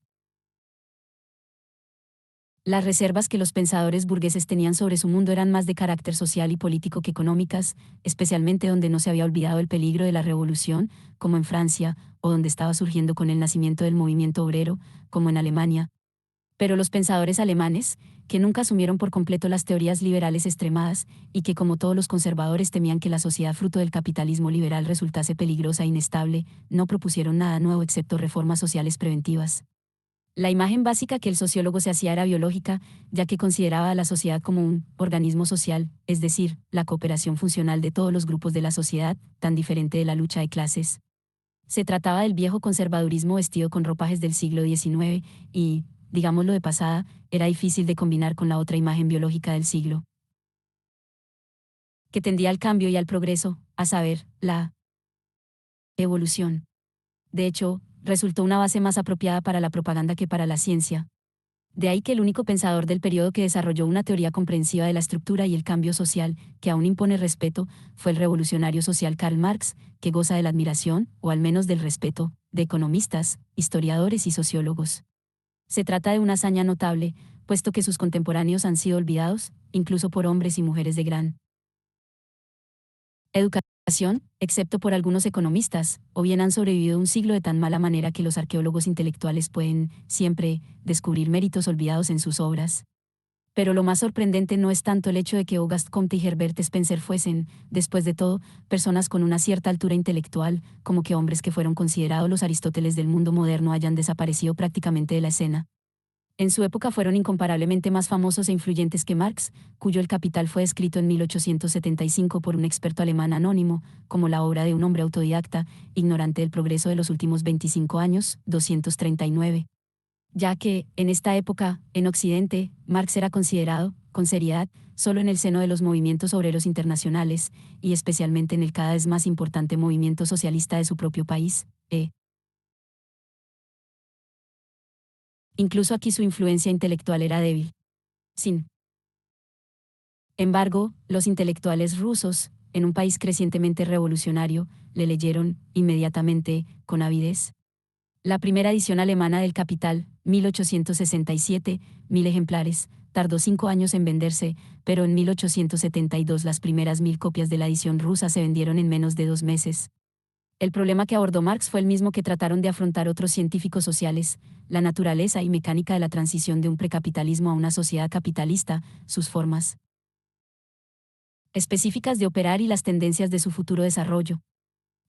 [SPEAKER 1] Las reservas que los pensadores burgueses tenían sobre su mundo eran más de carácter social y político que económicas, especialmente donde no se había olvidado el peligro de la revolución, como en Francia, o donde estaba surgiendo con el nacimiento del movimiento obrero, como en Alemania. Pero los pensadores alemanes, que nunca asumieron por completo las teorías liberales extremadas, y que como todos los conservadores temían que la sociedad fruto del capitalismo liberal resultase peligrosa e inestable, no propusieron nada nuevo excepto reformas sociales preventivas. La imagen básica que el sociólogo se hacía era biológica, ya que consideraba a la sociedad como un organismo social, es decir, la cooperación funcional de todos los grupos de la sociedad, tan diferente de la lucha de clases. Se trataba del viejo conservadurismo vestido con ropajes del siglo XIX, y, digámoslo de pasada, era difícil de combinar con la otra imagen biológica del siglo, que tendía al cambio y al progreso, a saber, la evolución. De hecho, resultó una base más apropiada para la propaganda que para la ciencia. De ahí que el único pensador del periodo que desarrolló una teoría comprensiva de la estructura y el cambio social, que aún impone respeto, fue el revolucionario social Karl Marx, que goza de la admiración, o al menos del respeto, de economistas, historiadores y sociólogos. Se trata de una hazaña notable, puesto que sus contemporáneos han sido olvidados, incluso por hombres y mujeres de gran educación, excepto por algunos economistas, o bien han sobrevivido un siglo de tan mala manera que los arqueólogos intelectuales pueden, siempre, descubrir méritos olvidados en sus obras. Pero lo más sorprendente no es tanto el hecho de que Auguste Comte y Herbert Spencer fuesen, después de todo, personas con una cierta altura intelectual, como que hombres que fueron considerados los Aristóteles del mundo moderno hayan desaparecido prácticamente de la escena. En su época fueron incomparablemente más famosos e influyentes que Marx, cuyo El Capital fue escrito en 1875 por un experto alemán anónimo, como la obra de un hombre autodidacta, ignorante del progreso de los últimos 25 años, 239. Ya que, en esta época, en Occidente, Marx era considerado, con seriedad, solo en el seno de los movimientos obreros internacionales, y especialmente en el cada vez más importante movimiento socialista de su propio país, Incluso aquí su influencia intelectual era débil. Sin embargo, los intelectuales rusos, en un país crecientemente revolucionario, le leyeron, inmediatamente, con avidez. La primera edición alemana del Capital, 1867, 1000 ejemplares, tardó 5 años en venderse, pero en 1872 las primeras 1000 copias de la edición rusa se vendieron en menos de 2 meses. El problema que abordó Marx fue el mismo que trataron de afrontar otros científicos sociales, la naturaleza y mecánica de la transición de un precapitalismo a una sociedad capitalista, sus formas específicas de operar y las tendencias de su futuro desarrollo.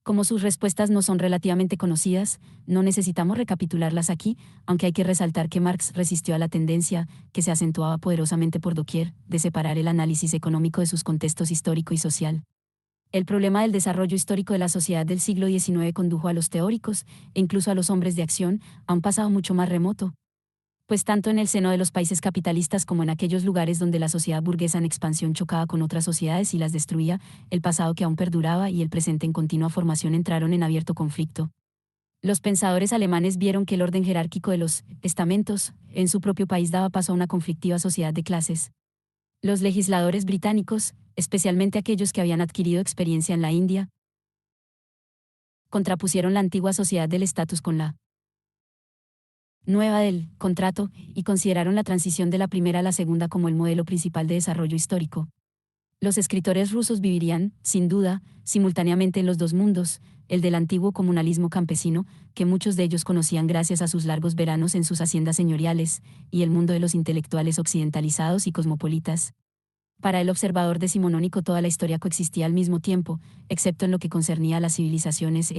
[SPEAKER 1] Como sus respuestas no son relativamente conocidas, no necesitamos recapitularlas aquí, aunque hay que resaltar que Marx resistió a la tendencia, que se acentuaba poderosamente por doquier, de separar el análisis económico de sus contextos histórico y social. El problema del desarrollo histórico de la sociedad del siglo XIX condujo a los teóricos, e incluso a los hombres de acción, a un pasado mucho más remoto. Pues tanto en el seno de los países capitalistas como en aquellos lugares donde la sociedad burguesa en expansión chocaba con otras sociedades y las destruía, el pasado que aún perduraba y el presente en continua formación entraron en abierto conflicto. Los pensadores alemanes vieron que el orden jerárquico de los estamentos en su propio país daba paso a una conflictiva sociedad de clases. Los legisladores británicos, especialmente aquellos que habían adquirido experiencia en la India, contrapusieron la antigua sociedad del estatus con la nueva del contrato, y consideraron la transición de la primera a la segunda como el modelo principal de desarrollo histórico. Los escritores rusos vivirían, sin duda, simultáneamente en los dos mundos, el del antiguo comunalismo campesino, que muchos de ellos conocían gracias a sus largos veranos en sus haciendas señoriales, y el mundo de los intelectuales occidentalizados y cosmopolitas. Para el observador decimonónico toda la historia coexistía al mismo tiempo, excepto en lo que concernía a las civilizaciones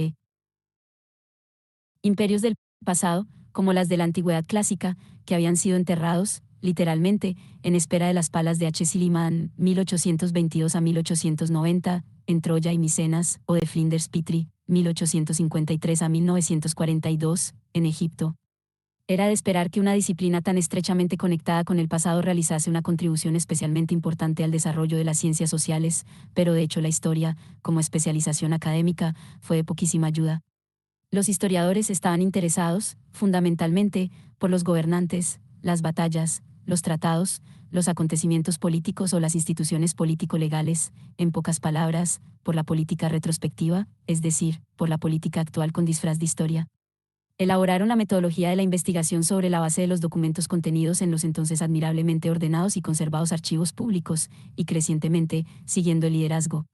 [SPEAKER 1] imperios del pasado, como las de la antigüedad clásica, que habían sido enterrados, literalmente, en espera de las palas de H. Schliemann, 1822 a 1890, en Troya y Micenas, o de Flinders Petrie, 1853 a 1942, en Egipto. Era de esperar que una disciplina tan estrechamente conectada con el pasado realizase una contribución especialmente importante al desarrollo de las ciencias sociales, pero de hecho la historia, como especialización académica, fue de poquísima ayuda. Los historiadores estaban interesados, fundamentalmente, por los gobernantes, las batallas, los tratados, los acontecimientos políticos o las instituciones político-legales, en pocas palabras, por la política retrospectiva, es decir, por la política actual con disfraz de historia. Elaboraron la metodología de la investigación sobre la base de los documentos contenidos en los entonces admirablemente ordenados y conservados archivos públicos, y crecientemente, siguiendo el liderazgo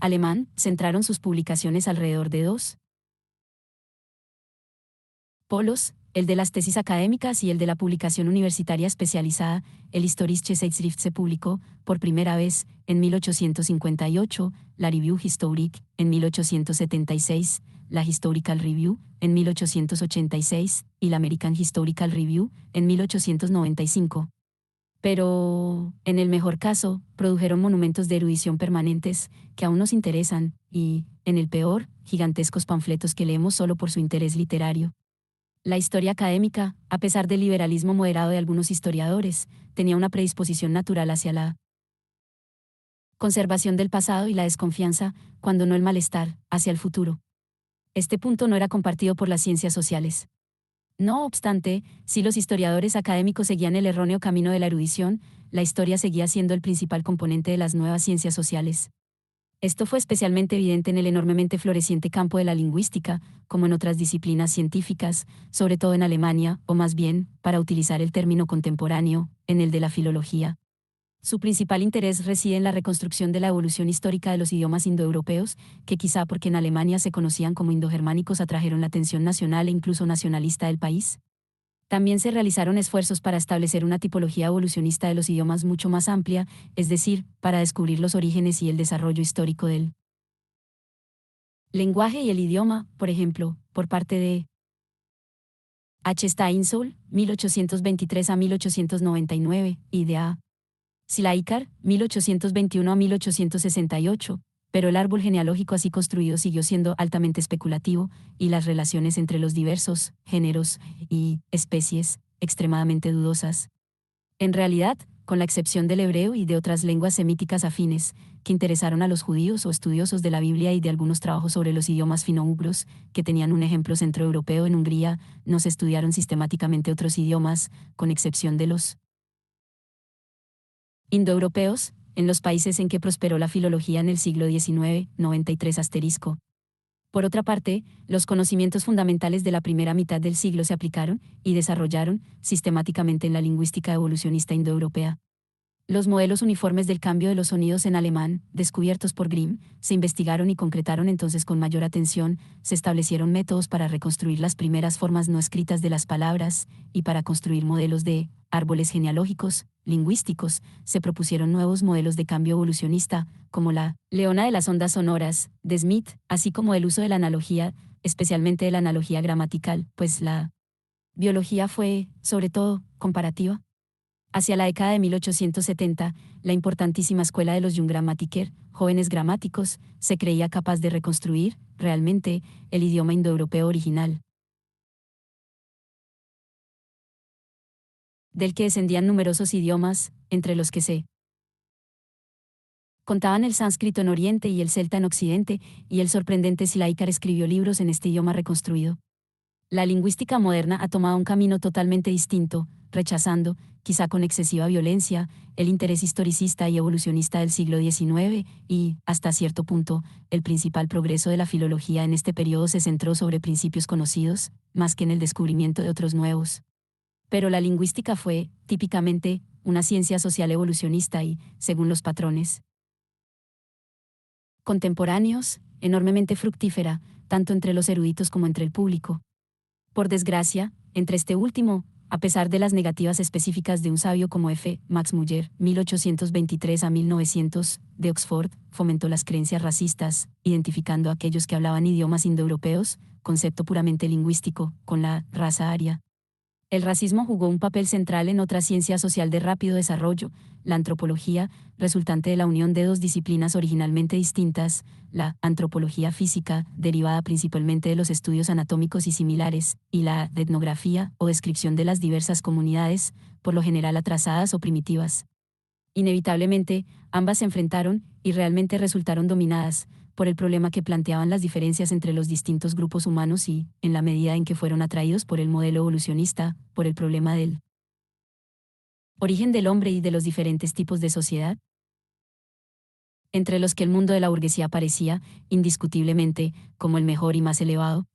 [SPEAKER 1] alemán, centraron sus publicaciones alrededor de dos polos, el de las tesis académicas y el de la publicación universitaria especializada. El Historische Zeitschrift se publicó, por primera vez, en 1858, la Revue Historique, en 1876, la Historical Review, en 1886, y la American Historical Review, en 1895. Pero, en el mejor caso, produjeron monumentos de erudición permanentes, que aún nos interesan, y, en el peor, gigantescos panfletos que leemos solo por su interés literario. La historia académica, a pesar del liberalismo moderado de algunos historiadores, tenía una predisposición natural hacia la conservación del pasado y la desconfianza, cuando no el malestar, hacia el futuro. Este punto no era compartido por las ciencias sociales. No obstante, si los historiadores académicos seguían el erróneo camino de la erudición, la historia seguía siendo el principal componente de las nuevas ciencias sociales. Esto fue especialmente evidente en el enormemente floreciente campo de la lingüística, como en otras disciplinas científicas, sobre todo en Alemania, o más bien, para utilizar el término contemporáneo, en el de la filología. Su principal interés reside en la reconstrucción de la evolución histórica de los idiomas indoeuropeos, que quizá porque en Alemania se conocían como indogermánicos atrajeron la atención nacional e incluso nacionalista del país. También se realizaron esfuerzos para establecer una tipología evolucionista de los idiomas mucho más amplia, es decir, para descubrir los orígenes y el desarrollo histórico del lenguaje y el idioma, por ejemplo, por parte de H. Steinsoll, 1823 a 1899, y de A. Slaikar, 1821 a 1868, pero el árbol genealógico así construido siguió siendo altamente especulativo, y las relaciones entre los diversos géneros y especies, extremadamente dudosas. En realidad, con la excepción del hebreo y de otras lenguas semíticas afines, que interesaron a los judíos o estudiosos de la Biblia y de algunos trabajos sobre los idiomas fino-ugros, que tenían un ejemplo centroeuropeo en Hungría, no se estudiaron sistemáticamente otros idiomas, con excepción de los indoeuropeos, en los países en que prosperó la filología en el siglo XIX, 93 asterisco. Por otra parte, los conocimientos fundamentales de la primera mitad del siglo se aplicaron y desarrollaron sistemáticamente en la lingüística evolucionista indoeuropea. Los modelos uniformes del cambio de los sonidos en alemán, descubiertos por Grimm, se investigaron y concretaron entonces con mayor atención, se establecieron métodos para reconstruir las primeras formas no escritas de las palabras, y para construir modelos de árboles genealógicos, lingüísticos, se propusieron nuevos modelos de cambio evolucionista, como la leona de las ondas sonoras, de Smith, así como el uso de la analogía, especialmente de la analogía gramatical, pues la biología fue, sobre todo, comparativa. Hacia la década de 1870, la importantísima escuela de los Junggrammatiker, jóvenes gramáticos, se creía capaz de reconstruir, realmente, el idioma indoeuropeo original, del que descendían numerosos idiomas, entre los que se contaban el sánscrito en Oriente y el celta en Occidente, y el sorprendente Silaícar escribió libros en este idioma reconstruido. La lingüística moderna ha tomado un camino totalmente distinto, rechazando, quizá con excesiva violencia, el interés historicista y evolucionista del siglo XIX, y, hasta cierto punto, el principal progreso de la filología en este periodo se centró sobre principios conocidos, más que en el descubrimiento de otros nuevos. Pero la lingüística fue, típicamente, una ciencia social evolucionista y, según los patrones contemporáneos, enormemente fructífera, tanto entre los eruditos como entre el público. Por desgracia, entre este último, a pesar de las negativas específicas de un sabio como F. Max Muller, 1823 a 1900, de Oxford, fomentó las creencias racistas, identificando a aquellos que hablaban idiomas indoeuropeos, concepto puramente lingüístico, con la raza aria. El racismo jugó un papel central en otra ciencia social de rápido desarrollo, la antropología, resultante de la unión de dos disciplinas originalmente distintas, la antropología física, derivada principalmente de los estudios anatómicos y similares, y la etnografía, o descripción de las diversas comunidades, por lo general atrasadas o primitivas. Inevitablemente, ambas se enfrentaron, y realmente resultaron dominadas, por el problema que planteaban las diferencias entre los distintos grupos humanos y, en la medida en que fueron atraídos por el modelo evolucionista, por el problema del origen del hombre y de los diferentes tipos de sociedad, entre los que el mundo de la burguesía aparecía, indiscutiblemente, como el mejor y más elevado.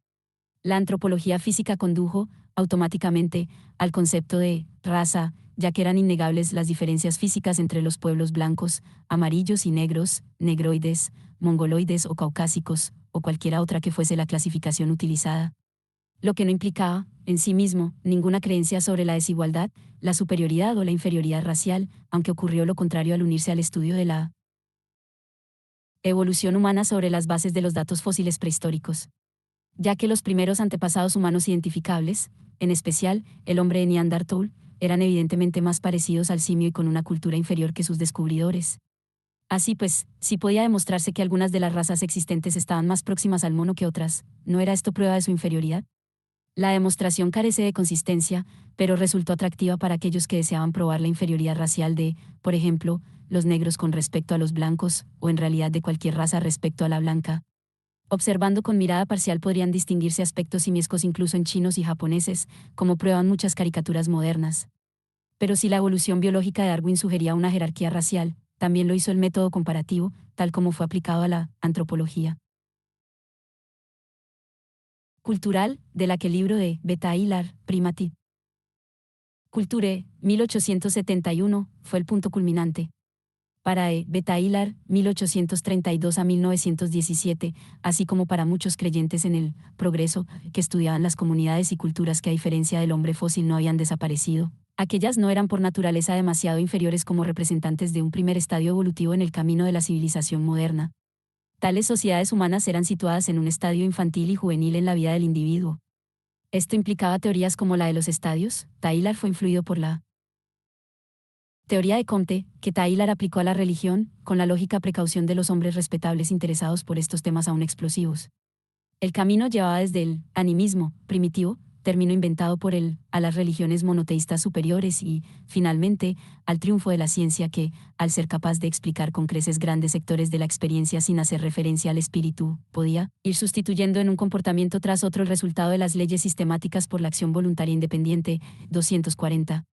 [SPEAKER 1] La antropología física condujo, automáticamente, al concepto de raza, ya que eran innegables las diferencias físicas entre los pueblos blancos, amarillos y negros, negroides, mongoloides o caucásicos, o cualquiera otra que fuese la clasificación utilizada. Lo que no implicaba, en sí mismo, ninguna creencia sobre la desigualdad, la superioridad o la inferioridad racial, aunque ocurrió lo contrario al unirse al estudio de la evolución humana sobre las bases de los datos fósiles prehistóricos. Ya que los primeros antepasados humanos identificables, en especial el hombre de Neandertal, eran evidentemente más parecidos al simio y con una cultura inferior que sus descubridores. Así pues, si podía demostrarse que algunas de las razas existentes estaban más próximas al mono que otras, ¿no era esto prueba de su inferioridad? La demostración carece de consistencia, pero resultó atractiva para aquellos que deseaban probar la inferioridad racial de, por ejemplo, los negros con respecto a los blancos, o en realidad de cualquier raza respecto a la blanca. Observando con mirada parcial podrían distinguirse aspectos simiescos incluso en chinos y japoneses, como prueban muchas caricaturas modernas. Pero si la evolución biológica de Darwin sugería una jerarquía racial, también lo hizo el método comparativo, tal como fue aplicado a la antropología cultural, de la que el libro de Beta Hilar, Primati Culture, 1871, fue el punto culminante. Para Beta Hilar, 1832 a 1917, así como para muchos creyentes en el progreso, que estudiaban las comunidades y culturas que a diferencia del hombre fósil no habían desaparecido. Aquellas no eran por naturaleza demasiado inferiores como representantes de un primer estadio evolutivo en el camino de la civilización moderna. Tales sociedades humanas eran situadas en un estadio infantil y juvenil en la vida del individuo. Esto implicaba teorías como la de los estadios. Taylor fue influido por la teoría de Comte, que Taylor aplicó a la religión, con la lógica precaución de los hombres respetables interesados por estos temas aún explosivos. El camino llevaba desde el animismo primitivo, término inventado por él, a las religiones monoteístas superiores y, finalmente, al triunfo de la ciencia que, al ser capaz de explicar con creces grandes sectores de la experiencia sin hacer referencia al espíritu, podía ir sustituyendo en un comportamiento tras otro el resultado de las leyes sistemáticas por la acción voluntaria independiente. 240.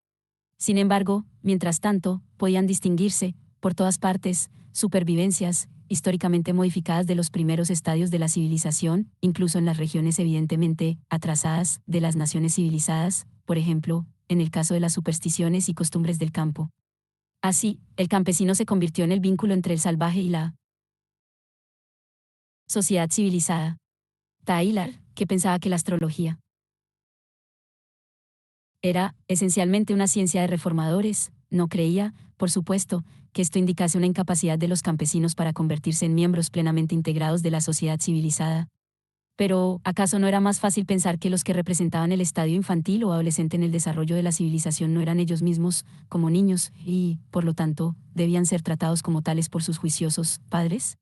[SPEAKER 1] Sin embargo, mientras tanto, podían distinguirse, por todas partes, supervivencias, históricamente modificadas de los primeros estadios de la civilización, incluso en las regiones evidentemente atrasadas de las naciones civilizadas, por ejemplo, en el caso de las supersticiones y costumbres del campo. Así, el campesino se convirtió en el vínculo entre el salvaje y la sociedad civilizada. Taylor, que pensaba que la astrología era, esencialmente, una ciencia de reformadores, no creía, por supuesto, que esto indicase una incapacidad de los campesinos para convertirse en miembros plenamente integrados de la sociedad civilizada. Pero, ¿acaso no era más fácil pensar que los que representaban el estadio infantil o adolescente en el desarrollo de la civilización no eran ellos mismos, como niños, y, por lo tanto, debían ser tratados como tales por sus juiciosos padres?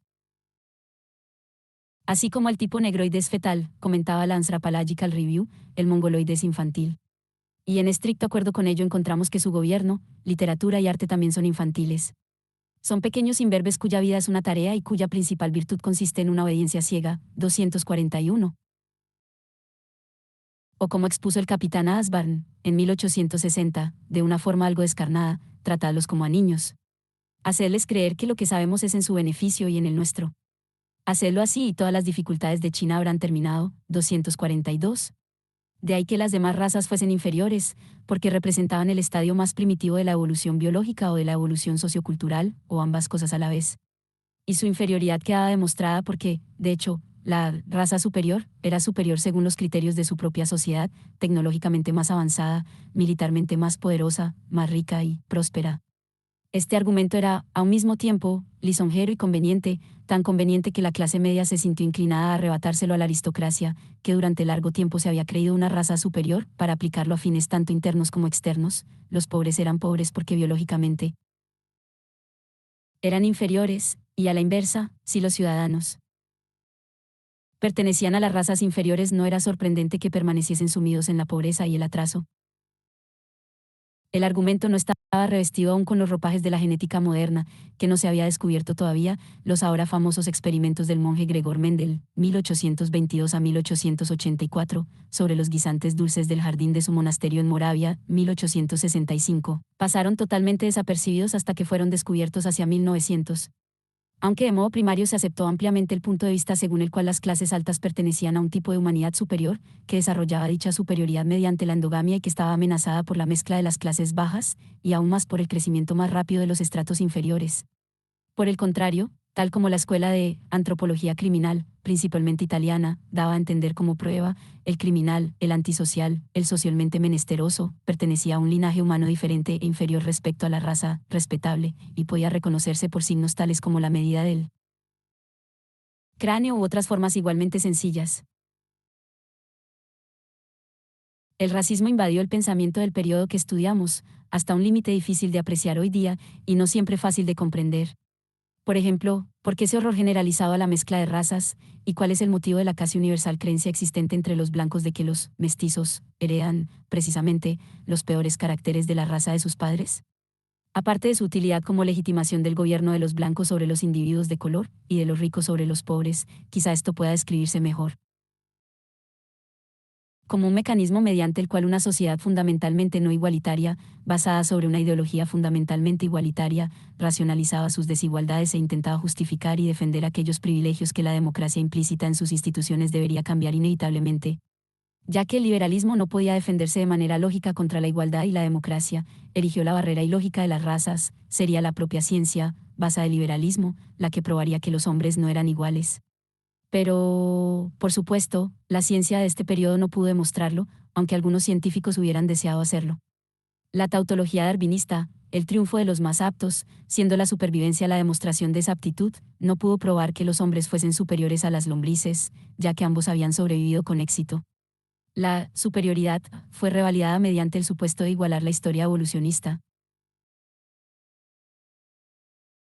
[SPEAKER 1] Así como el tipo negroide es fetal, comentaba la Anthropological Review, el mongoloide es infantil. Y en estricto acuerdo con ello encontramos que su gobierno, literatura y arte también son infantiles. Son pequeños imberbes cuya vida es una tarea y cuya principal virtud consiste en una obediencia ciega. 241. O como expuso el capitán Asbarn, en 1860, de una forma algo descarnada, tratadlos como a niños. Hacerles creer que lo que sabemos es en su beneficio y en el nuestro. Hacedlo así y todas las dificultades de China habrán terminado. 242. De ahí que las demás razas fuesen inferiores, porque representaban el estadio más primitivo de la evolución biológica o de la evolución sociocultural, o ambas cosas a la vez. Y su inferioridad quedaba demostrada porque, de hecho, la raza superior era superior según los criterios de su propia sociedad, tecnológicamente más avanzada, militarmente más poderosa, más rica y próspera. Este argumento era, a un mismo tiempo, lisonjero y conveniente, tan conveniente que la clase media se sintió inclinada a arrebatárselo a la aristocracia, que durante largo tiempo se había creído una raza superior, para aplicarlo a fines tanto internos como externos. Los pobres eran pobres porque biológicamente eran inferiores, y a la inversa, si los ciudadanos pertenecían a las razas inferiores no era sorprendente que permaneciesen sumidos en la pobreza y el atraso. El argumento no estaba revestido aún con los ropajes de la genética moderna, que no se había descubierto todavía, los ahora famosos experimentos del monje Gregor Mendel, 1822 a 1884, sobre los guisantes dulces del jardín de su monasterio en Moravia, 1865, pasaron totalmente desapercibidos hasta que fueron descubiertos hacia 1900. Aunque de modo primario se aceptó ampliamente el punto de vista según el cual las clases altas pertenecían a un tipo de humanidad superior, que desarrollaba dicha superioridad mediante la endogamia y que estaba amenazada por la mezcla de las clases bajas, y aún más por el crecimiento más rápido de los estratos inferiores. Por el contrario, tal como la escuela de antropología criminal, principalmente italiana, daba a entender como prueba, el criminal, el antisocial, el socialmente menesteroso, pertenecía a un linaje humano diferente e inferior respecto a la raza respetable, y podía reconocerse por signos tales como la medida del cráneo u otras formas igualmente sencillas. El racismo invadió el pensamiento del periodo que estudiamos, hasta un límite difícil de apreciar hoy día, y no siempre fácil de comprender. Por ejemplo, ¿por qué ese horror generalizado a la mezcla de razas? ¿Y cuál es el motivo de la casi universal creencia existente entre los blancos de que los mestizos heredan, precisamente, los peores caracteres de la raza de sus padres? Aparte de su utilidad como legitimación del gobierno de los blancos sobre los individuos de color, y de los ricos sobre los pobres, quizá esto pueda describirse mejor como un mecanismo mediante el cual una sociedad fundamentalmente no igualitaria, basada sobre una ideología fundamentalmente igualitaria, racionalizaba sus desigualdades e intentaba justificar y defender aquellos privilegios que la democracia implícita en sus instituciones debería cambiar inevitablemente. Ya que el liberalismo no podía defenderse de manera lógica contra la igualdad y la democracia, erigió la barrera ilógica de las razas, sería la propia ciencia, basada del liberalismo, la que probaría que los hombres no eran iguales. Pero, por supuesto, la ciencia de este periodo no pudo demostrarlo, aunque algunos científicos hubieran deseado hacerlo. La tautología darwinista, el triunfo de los más aptos, siendo la supervivencia la demostración de esa aptitud, no pudo probar que los hombres fuesen superiores a las lombrices, ya que ambos habían sobrevivido con éxito. La superioridad fue revalidada mediante el supuesto de igualar la historia evolucionista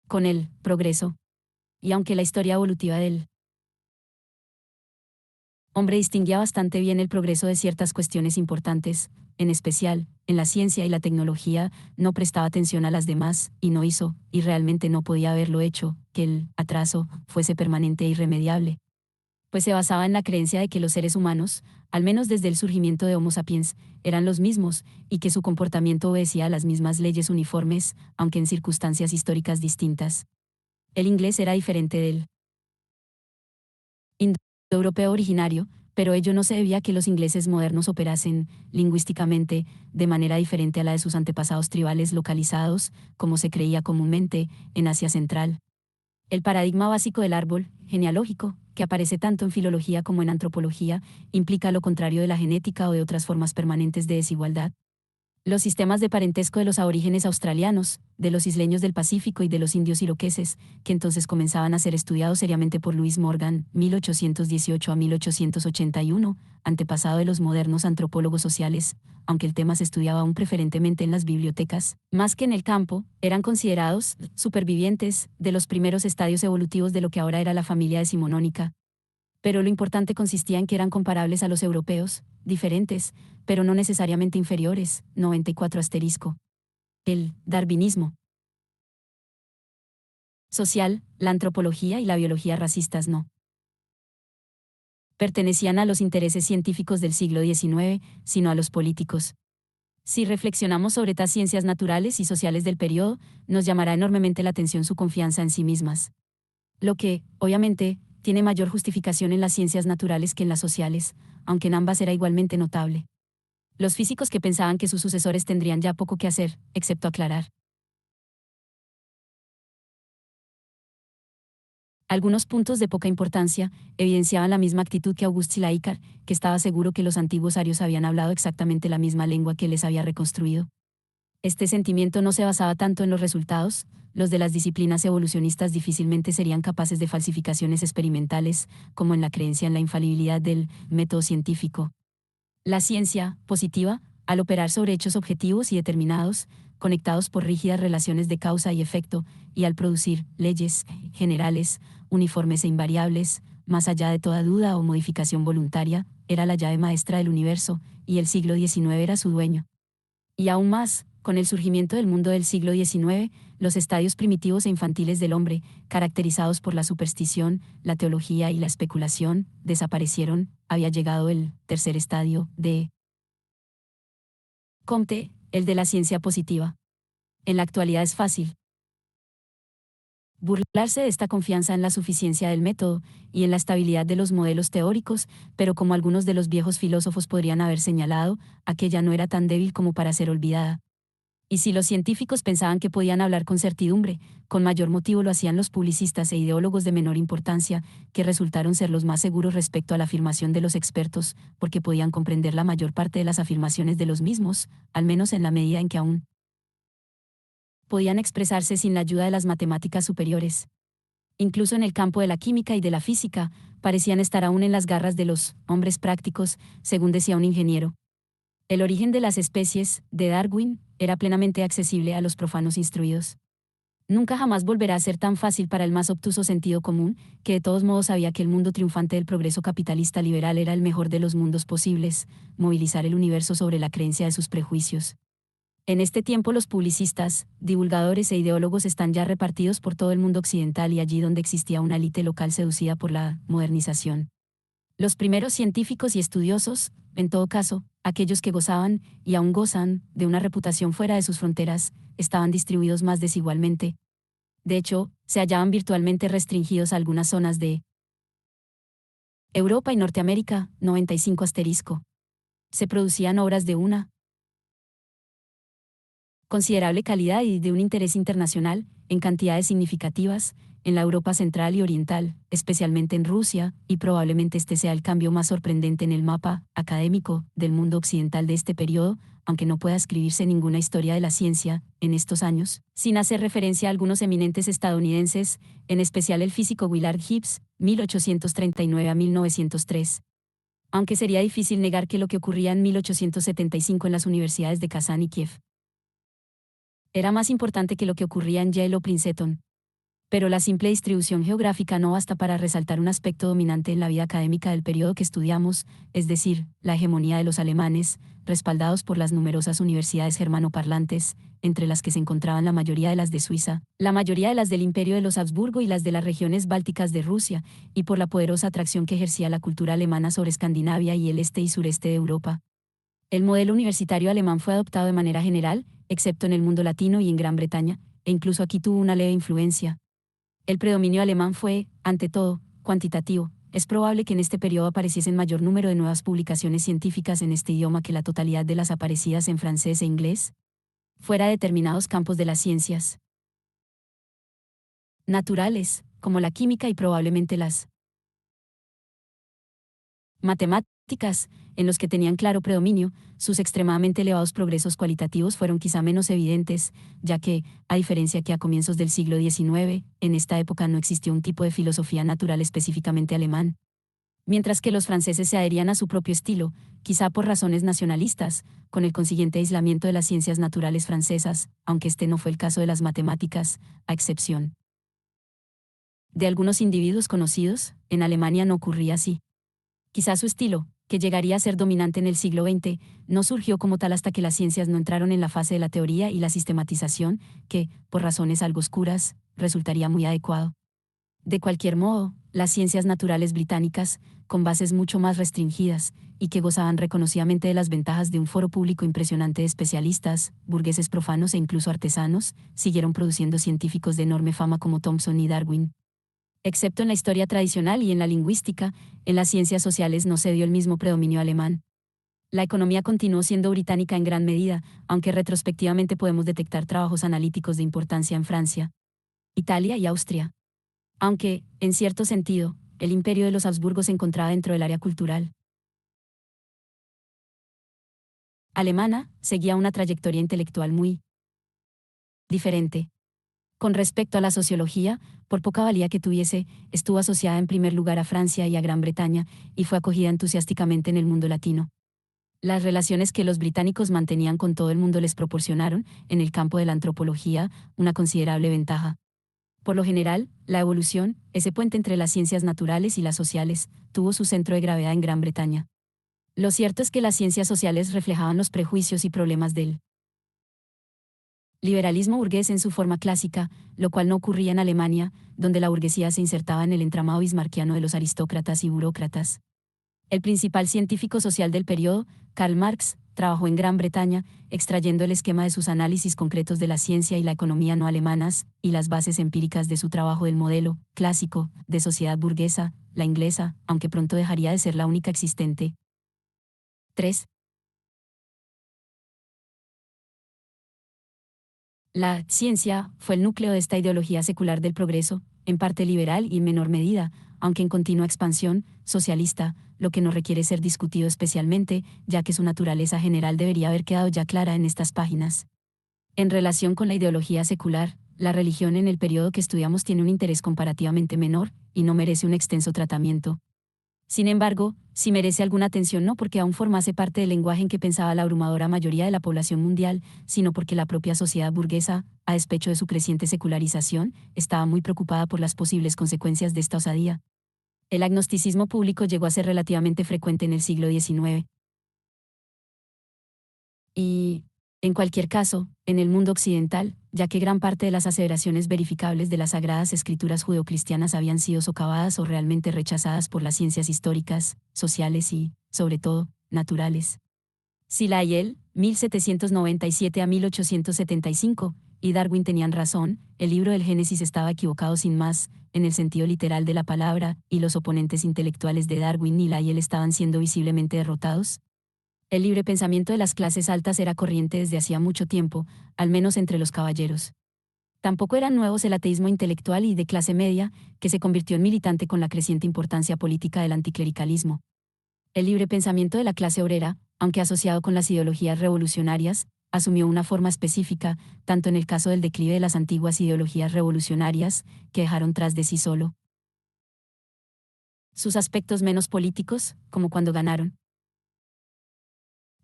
[SPEAKER 1] con el progreso. Y aunque la historia evolutiva del hombre distinguía bastante bien el progreso de ciertas cuestiones importantes, en especial, en la ciencia y la tecnología, no prestaba atención a las demás, y no hizo, y realmente no podía haberlo hecho, que el atraso fuese permanente e irremediable. Pues se basaba en la creencia de que los seres humanos, al menos desde el surgimiento de Homo sapiens, eran los mismos, y que su comportamiento obedecía a las mismas leyes uniformes, aunque en circunstancias históricas distintas. El inglés era diferente del indoeuropeo originario, pero ello no se debía a que los ingleses modernos operasen, lingüísticamente, de manera diferente a la de sus antepasados tribales localizados, como se creía comúnmente, en Asia Central. El paradigma básico del árbol genealógico, que aparece tanto en filología como en antropología, implica lo contrario de la genética o de otras formas permanentes de desigualdad. Los sistemas de parentesco de los aborígenes australianos, de los isleños del Pacífico y de los indios iroqueses, que entonces comenzaban a ser estudiados seriamente por Louis Morgan, 1818 a 1881, antepasado de los modernos antropólogos sociales, aunque el tema se estudiaba aún preferentemente en las bibliotecas, más que en el campo, eran considerados supervivientes de los primeros estadios evolutivos de lo que ahora era la familia decimonónica. Pero lo importante consistía en que eran comparables a los europeos, diferentes, pero no necesariamente inferiores. 94 asterisco. El darwinismo social, la antropología y la biología racistas no pertenecían a los intereses científicos del siglo XIX, sino a los políticos. Si reflexionamos sobre estas ciencias naturales y sociales del periodo, nos llamará enormemente la atención su confianza en sí mismas. Lo que, obviamente, tiene mayor justificación en las ciencias naturales que en las sociales, aunque en ambas era igualmente notable. Los físicos que pensaban que sus sucesores tendrían ya poco que hacer, excepto aclarar algunos puntos de poca importancia, evidenciaban la misma actitud que Auguste Laicard, que estaba seguro que los antiguos arios habían hablado exactamente la misma lengua que les había reconstruido. Este sentimiento no se basaba tanto en los resultados, los de las disciplinas evolucionistas difícilmente serían capaces de falsificaciones experimentales, como en la creencia en la infalibilidad del método científico. La ciencia, positiva, al operar sobre hechos objetivos y determinados, conectados por rígidas relaciones de causa y efecto, y al producir leyes generales, uniformes e invariables, más allá de toda duda o modificación voluntaria, era la llave maestra del universo, y el siglo XIX era su dueño. Y aún más, con el surgimiento del mundo del siglo XIX, los estadios primitivos e infantiles del hombre, caracterizados por la superstición, la teología y la especulación, desaparecieron. Había llegado el tercer estadio de Comte, el de la ciencia positiva. En la actualidad es fácil burlarse de esta confianza en la suficiencia del método y en la estabilidad de los modelos teóricos, pero como algunos de los viejos filósofos podrían haber señalado, aquella no era tan débil como para ser olvidada. Y si los científicos pensaban que podían hablar con certidumbre, con mayor motivo lo hacían los publicistas e ideólogos de menor importancia, que resultaron ser los más seguros respecto a la afirmación de los expertos, porque podían comprender la mayor parte de las afirmaciones de los mismos, al menos en la medida en que aún podían expresarse sin la ayuda de las matemáticas superiores. Incluso en el campo de la química y de la física, parecían estar aún en las garras de los hombres prácticos, según decía un ingeniero. El origen de las especies, de Darwin, era plenamente accesible a los profanos instruidos. Nunca jamás volverá a ser tan fácil para el más obtuso sentido común, que de todos modos sabía que el mundo triunfante del progreso capitalista liberal era el mejor de los mundos posibles, movilizar el universo sobre la creencia de sus prejuicios. En este tiempo los publicistas, divulgadores e ideólogos están ya repartidos por todo el mundo occidental y allí donde existía una élite local seducida por la modernización. Los primeros científicos y estudiosos, en todo caso, aquellos que gozaban, y aún gozan, de una reputación fuera de sus fronteras, estaban distribuidos más desigualmente. De hecho, se hallaban virtualmente restringidos a algunas zonas de Europa y Norteamérica, 95 asterisco. Se producían obras de una considerable calidad y de un interés internacional, en cantidades significativas, en la Europa central y oriental, especialmente en Rusia, y probablemente este sea el cambio más sorprendente en el mapa académico del mundo occidental de este periodo, aunque no pueda escribirse ninguna historia de la ciencia en estos años, sin hacer referencia a algunos eminentes estadounidenses, en especial el físico Willard Gibbs, 1839 a 1903. Aunque sería difícil negar que lo que ocurría en 1875 en las universidades de Kazán y Kiev era más importante que lo que ocurría en Yale o Princeton. Pero la simple distribución geográfica no basta para resaltar un aspecto dominante en la vida académica del periodo que estudiamos, es decir, la hegemonía de los alemanes, respaldados por las numerosas universidades germanoparlantes, entre las que se encontraban la mayoría de las de Suiza, la mayoría de las del Imperio de los Habsburgo y las de las regiones bálticas de Rusia, y por la poderosa atracción que ejercía la cultura alemana sobre Escandinavia y el este y sureste de Europa. El modelo universitario alemán fue adoptado de manera general, excepto en el mundo latino y en Gran Bretaña, e incluso aquí tuvo una leve influencia. El predominio alemán fue, ante todo, cuantitativo. Es probable que en este periodo apareciesen mayor número de nuevas publicaciones científicas en este idioma que la totalidad de las aparecidas en francés e inglés, fuera de determinados campos de las ciencias naturales, como la química y probablemente las matemáticas, en los que tenían claro predominio, sus extremadamente elevados progresos cualitativos fueron quizá menos evidentes, ya que, a diferencia que a comienzos del siglo XIX, en esta época no existió un tipo de filosofía natural específicamente alemán. Mientras que los franceses se adherían a su propio estilo, quizá por razones nacionalistas, con el consiguiente aislamiento de las ciencias naturales francesas, aunque este no fue el caso de las matemáticas, a excepción de algunos individuos conocidos, en Alemania no ocurría así. Quizá su estilo, que llegaría a ser dominante en el siglo XX, no surgió como tal hasta que las ciencias no entraron en la fase de la teoría y la sistematización, que, por razones algo oscuras, resultaría muy adecuado. De cualquier modo, las ciencias naturales británicas, con bases mucho más restringidas, y que gozaban reconocidamente de las ventajas de un foro público impresionante de especialistas, burgueses profanos e incluso artesanos, siguieron produciendo científicos de enorme fama como Thomson y Darwin. Excepto en la historia tradicional y en la lingüística, en las ciencias sociales no se dio el mismo predominio alemán. La economía continuó siendo británica en gran medida, aunque retrospectivamente podemos detectar trabajos analíticos de importancia en Francia, Italia y Austria. Aunque, en cierto sentido, el imperio de los Habsburgo se encontraba dentro del área cultural alemana, seguía una trayectoria intelectual muy diferente. Con respecto a la sociología, por poca valía que tuviese, estuvo asociada en primer lugar a Francia y a Gran Bretaña, y fue acogida entusiásticamente en el mundo latino. Las relaciones que los británicos mantenían con todo el mundo les proporcionaron, en el campo de la antropología, una considerable ventaja. Por lo general, la evolución, ese puente entre las ciencias naturales y las sociales, tuvo su centro de gravedad en Gran Bretaña. Lo cierto es que las ciencias sociales reflejaban los prejuicios y problemas del liberalismo burgués en su forma clásica, lo cual no ocurría en Alemania, donde la burguesía se insertaba en el entramado bismarckiano de los aristócratas y burócratas. El principal científico social del periodo, Karl Marx, trabajó en Gran Bretaña, extrayendo el esquema de sus análisis concretos de la ciencia y la economía no alemanas, y las bases empíricas de su trabajo del modelo clásico de sociedad burguesa, la inglesa, aunque pronto dejaría de ser la única existente. 3. La ciencia fue el núcleo de esta ideología secular del progreso, en parte liberal y en menor medida, aunque en continua expansión, socialista, lo que no requiere ser discutido especialmente, ya que su naturaleza general debería haber quedado ya clara en estas páginas. En relación con la ideología secular, la religión en el periodo que estudiamos tiene un interés comparativamente menor, y no merece un extenso tratamiento. Sin embargo, sí merece alguna atención no porque aún formase parte del lenguaje en que pensaba la abrumadora mayoría de la población mundial, sino porque la propia sociedad burguesa, a despecho de su creciente secularización, estaba muy preocupada por las posibles consecuencias de esta osadía. El agnosticismo público llegó a ser relativamente frecuente en el siglo XIX. Y, en cualquier caso, en el mundo occidental, ya que gran parte de las aseveraciones verificables de las sagradas escrituras judeocristianas habían sido socavadas o realmente rechazadas por las ciencias históricas, sociales y, sobre todo, naturales. Sila y él, 1797 a 1875, y Darwin tenían razón, el libro del Génesis estaba equivocado sin más, en el sentido literal de la palabra, y los oponentes intelectuales de Darwin y Lyell estaban siendo visiblemente derrotados. El libre pensamiento de las clases altas era corriente desde hacía mucho tiempo, al menos entre los caballeros. Tampoco eran nuevos el ateísmo intelectual y de clase media, que se convirtió en militante con la creciente importancia política del anticlericalismo. El libre pensamiento de la clase obrera, aunque asociado con las ideologías revolucionarias, asumió una forma específica, tanto en el caso del declive de las antiguas ideologías revolucionarias, que dejaron tras de sí solo sus aspectos menos políticos, como cuando ganaron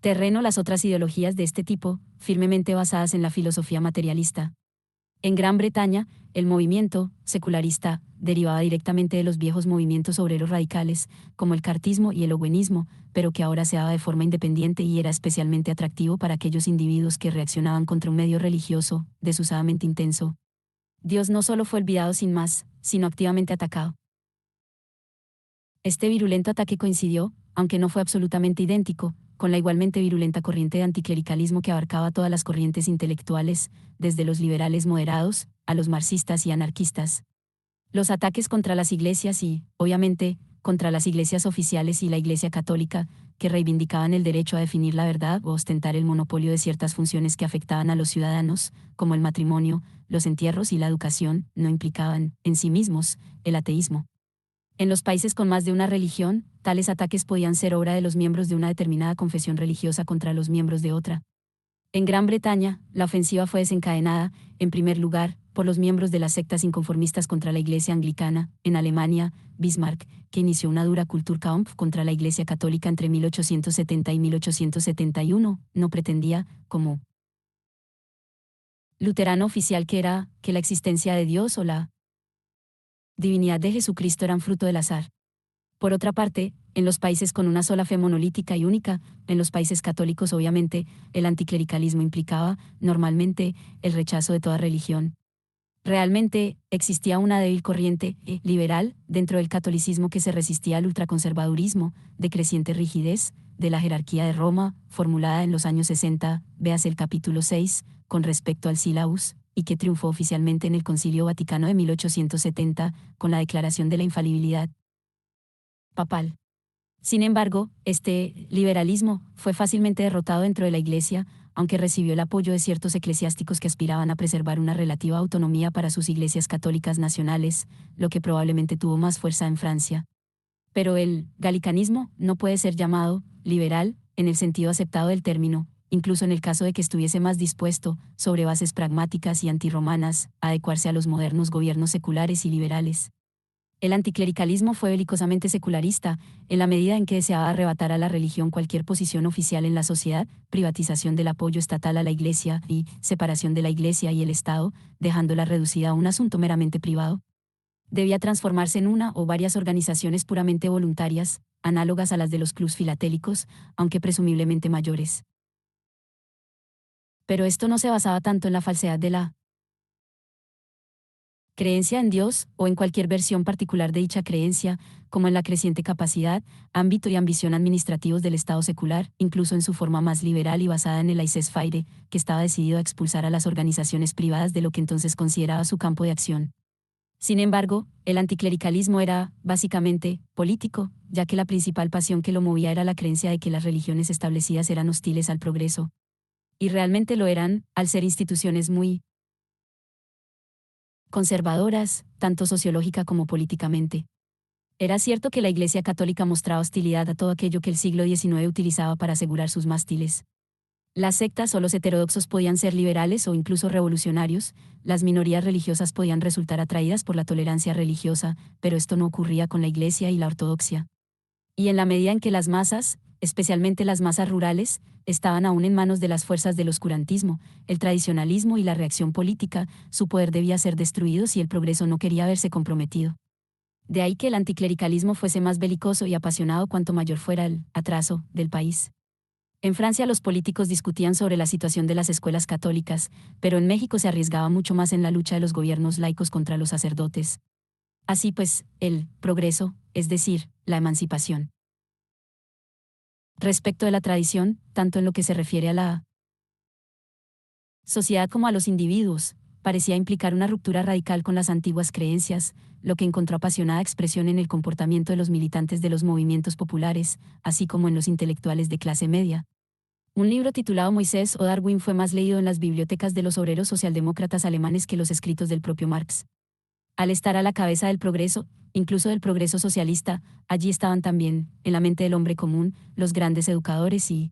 [SPEAKER 1] terreno las otras ideologías de este tipo, firmemente basadas en la filosofía materialista. En Gran Bretaña, el movimiento secularista derivaba directamente de los viejos movimientos obreros radicales, como el cartismo y el owenismo, pero que ahora se daba de forma independiente y era especialmente atractivo para aquellos individuos que reaccionaban contra un medio religioso, desusadamente intenso. Dios no solo fue olvidado sin más, sino activamente atacado. Este virulento ataque coincidió, aunque no fue absolutamente idéntico, con la igualmente virulenta corriente de anticlericalismo que abarcaba todas las corrientes intelectuales, desde los liberales moderados, a los marxistas y anarquistas. Los ataques contra las iglesias y, obviamente, contra las iglesias oficiales y la Iglesia católica, que reivindicaban el derecho a definir la verdad o ostentar el monopolio de ciertas funciones que afectaban a los ciudadanos, como el matrimonio, los entierros y la educación, no implicaban, en sí mismos, el ateísmo. En los países con más de una religión, tales ataques podían ser obra de los miembros de una determinada confesión religiosa contra los miembros de otra. En Gran Bretaña, la ofensiva fue desencadenada, en primer lugar, por los miembros de las sectas inconformistas contra la Iglesia anglicana. En Alemania, Bismarck, que inició una dura Kulturkampf contra la Iglesia católica entre 1870 y 1871, no pretendía, como luterano oficial que la existencia de Dios o la divinidad de Jesucristo eran fruto del azar. Por otra parte, en los países con una sola fe monolítica y única, en los países católicos obviamente, el anticlericalismo implicaba, normalmente, el rechazo de toda religión. Realmente, existía una débil corriente liberal dentro del catolicismo que se resistía al ultraconservadurismo, de creciente rigidez, de la jerarquía de Roma, formulada en los años 60, véase el capítulo 6, con respecto al sílabus, y que triunfó oficialmente en el Concilio Vaticano de 1870, con la declaración de la infalibilidad papal. Sin embargo, este liberalismo fue fácilmente derrotado dentro de la Iglesia, aunque recibió el apoyo de ciertos eclesiásticos que aspiraban a preservar una relativa autonomía para sus iglesias católicas nacionales, lo que probablemente tuvo más fuerza en Francia. Pero el galicanismo no puede ser llamado liberal en el sentido aceptado del término, incluso en el caso de que estuviese más dispuesto, sobre bases pragmáticas y antirromanas, a adecuarse a los modernos gobiernos seculares y liberales. El anticlericalismo fue belicosamente secularista, en la medida en que deseaba arrebatar a la religión cualquier posición oficial en la sociedad, privatización del apoyo estatal a la Iglesia y separación de la Iglesia y el Estado, dejándola reducida a un asunto meramente privado. Debía transformarse en una o varias organizaciones puramente voluntarias, análogas a las de los clubs filatélicos, aunque presumiblemente mayores. Pero esto no se basaba tanto en la falsedad de la creencia en Dios, o en cualquier versión particular de dicha creencia, como en la creciente capacidad, ámbito y ambición administrativos del Estado secular, incluso en su forma más liberal y basada en el laissez-faire, que estaba decidido a expulsar a las organizaciones privadas de lo que entonces consideraba su campo de acción. Sin embargo, el anticlericalismo era, básicamente, político, ya que la principal pasión que lo movía era la creencia de que las religiones establecidas eran hostiles al progreso. Y realmente lo eran, al ser instituciones muy conservadoras, tanto sociológica como políticamente. Era cierto que la Iglesia Católica mostraba hostilidad a todo aquello que el siglo XIX utilizaba para asegurar sus mástiles. Las sectas o los heterodoxos podían ser liberales o incluso revolucionarios, las minorías religiosas podían resultar atraídas por la tolerancia religiosa, pero esto no ocurría con la Iglesia y la ortodoxia. Y en la medida en que las masas, especialmente las masas rurales, estaban aún en manos de las fuerzas del oscurantismo, el tradicionalismo y la reacción política, su poder debía ser destruido si el progreso no quería verse comprometido. De ahí que el anticlericalismo fuese más belicoso y apasionado cuanto mayor fuera el atraso del país. En Francia los políticos discutían sobre la situación de las escuelas católicas, pero en México se arriesgaba mucho más en la lucha de los gobiernos laicos contra los sacerdotes. Así pues, el progreso, es decir, la emancipación. Respecto de la tradición, tanto en lo que se refiere a la sociedad como a los individuos, parecía implicar una ruptura radical con las antiguas creencias, lo que encontró apasionada expresión en el comportamiento de los militantes de los movimientos populares, así como en los intelectuales de clase media. Un libro titulado Moisés o Darwin fue más leído en las bibliotecas de los obreros socialdemócratas alemanes que los escritos del propio Marx. Al estar a la cabeza del progreso, incluso del progreso socialista, allí estaban también, en la mente del hombre común, los grandes educadores y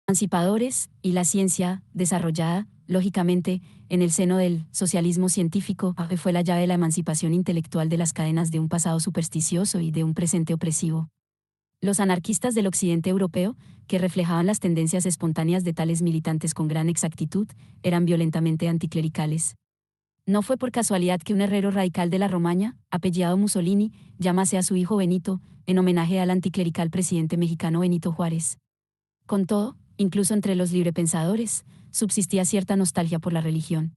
[SPEAKER 1] emancipadores, y la ciencia, desarrollada, lógicamente, en el seno del socialismo científico, fue la llave de la emancipación intelectual de las cadenas de un pasado supersticioso y de un presente opresivo. Los anarquistas del occidente europeo, que reflejaban las tendencias espontáneas de tales militantes con gran exactitud, eran violentamente anticlericales. No fue por casualidad que un herrero radical de la Romaña, apellidado Mussolini, llamase a su hijo Benito, en homenaje al anticlerical presidente mexicano Benito Juárez. Con todo, incluso entre los librepensadores, subsistía cierta nostalgia por la religión.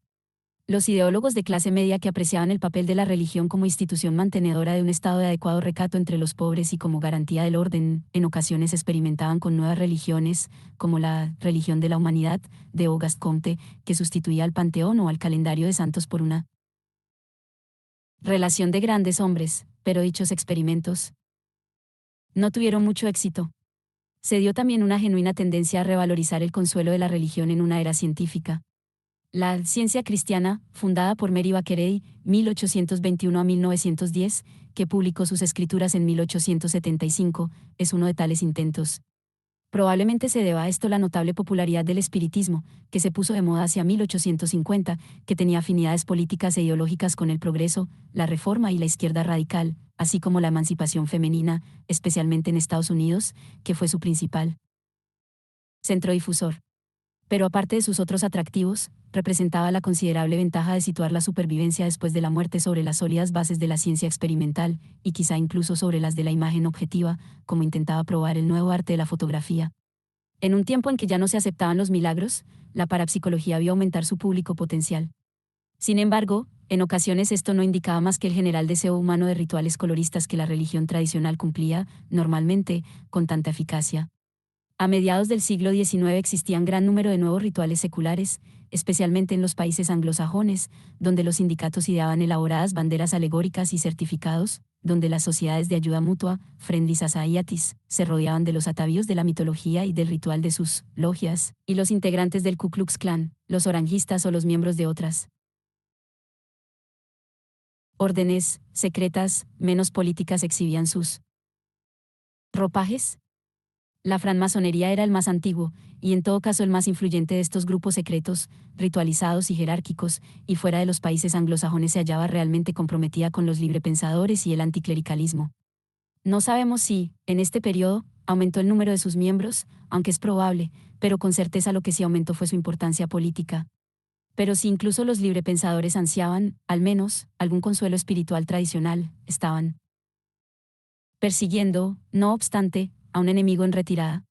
[SPEAKER 1] Los ideólogos de clase media que apreciaban el papel de la religión como institución mantenedora de un estado de adecuado recato entre los pobres y como garantía del orden, en ocasiones experimentaban con nuevas religiones, como la religión de la humanidad, de Auguste Comte, que sustituía al panteón o al calendario de santos por una relación de grandes hombres, pero dichos experimentos no tuvieron mucho éxito. Se dio también una genuina tendencia a revalorizar el consuelo de la religión en una era científica. La ciencia cristiana, fundada por Mary Baker 1821 a 1910, que publicó sus escrituras en 1875, es uno de tales intentos. Probablemente se deba a esto la notable popularidad del espiritismo, que se puso de moda hacia 1850, que tenía afinidades políticas e ideológicas con el progreso, la reforma y la izquierda radical, así como la emancipación femenina, especialmente en Estados Unidos, que fue su principal centro difusor. Pero aparte de sus otros atractivos, representaba la considerable ventaja de situar la supervivencia después de la muerte sobre las sólidas bases de la ciencia experimental, y quizá incluso sobre las de la imagen objetiva, como intentaba probar el nuevo arte de la fotografía. En un tiempo en que ya no se aceptaban los milagros, la parapsicología vio aumentar su público potencial. Sin embargo, en ocasiones esto no indicaba más que el general deseo humano de rituales coloristas que la religión tradicional cumplía, normalmente, con tanta eficacia. A mediados del siglo XIX existían gran número de nuevos rituales seculares, especialmente en los países anglosajones, donde los sindicatos ideaban elaboradas banderas alegóricas y certificados, donde las sociedades de ayuda mutua, Friendly Societies, se rodeaban de los atavíos de la mitología y del ritual de sus logias, y los integrantes del Ku Klux Klan, los orangistas o los miembros de otras órdenes secretas, menos políticas exhibían sus ropajes. La francmasonería era el más antiguo, y en todo caso el más influyente de estos grupos secretos, ritualizados y jerárquicos, y fuera de los países anglosajones se hallaba realmente comprometida con los librepensadores y el anticlericalismo. No sabemos si, en este periodo, aumentó el número de sus miembros, aunque es probable, pero con certeza lo que sí aumentó fue su importancia política. Pero si incluso los librepensadores ansiaban, al menos, algún consuelo espiritual tradicional, estaban persiguiendo, no obstante, a un enemigo en retirada.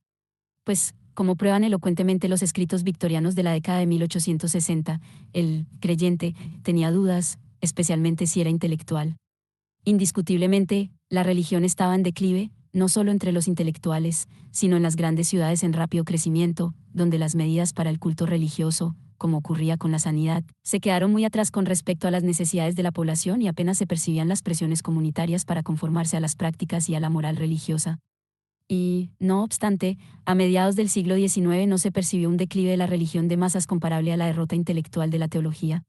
[SPEAKER 1] Pues, Como prueban elocuentemente los escritos victorianos de la década de 1860, el creyente tenía dudas, especialmente si era intelectual. Indiscutiblemente, la religión estaba en declive, no solo entre los intelectuales, sino en las grandes ciudades en rápido crecimiento, donde las medidas para el culto religioso, como ocurría con la sanidad, se quedaron muy atrás con respecto a las necesidades de la población y apenas se percibían las presiones comunitarias para conformarse a las prácticas y a la moral religiosa. Y, no obstante, a mediados del siglo XIX no se percibió un declive de la religión de masas comparable a la derrota intelectual de la teología.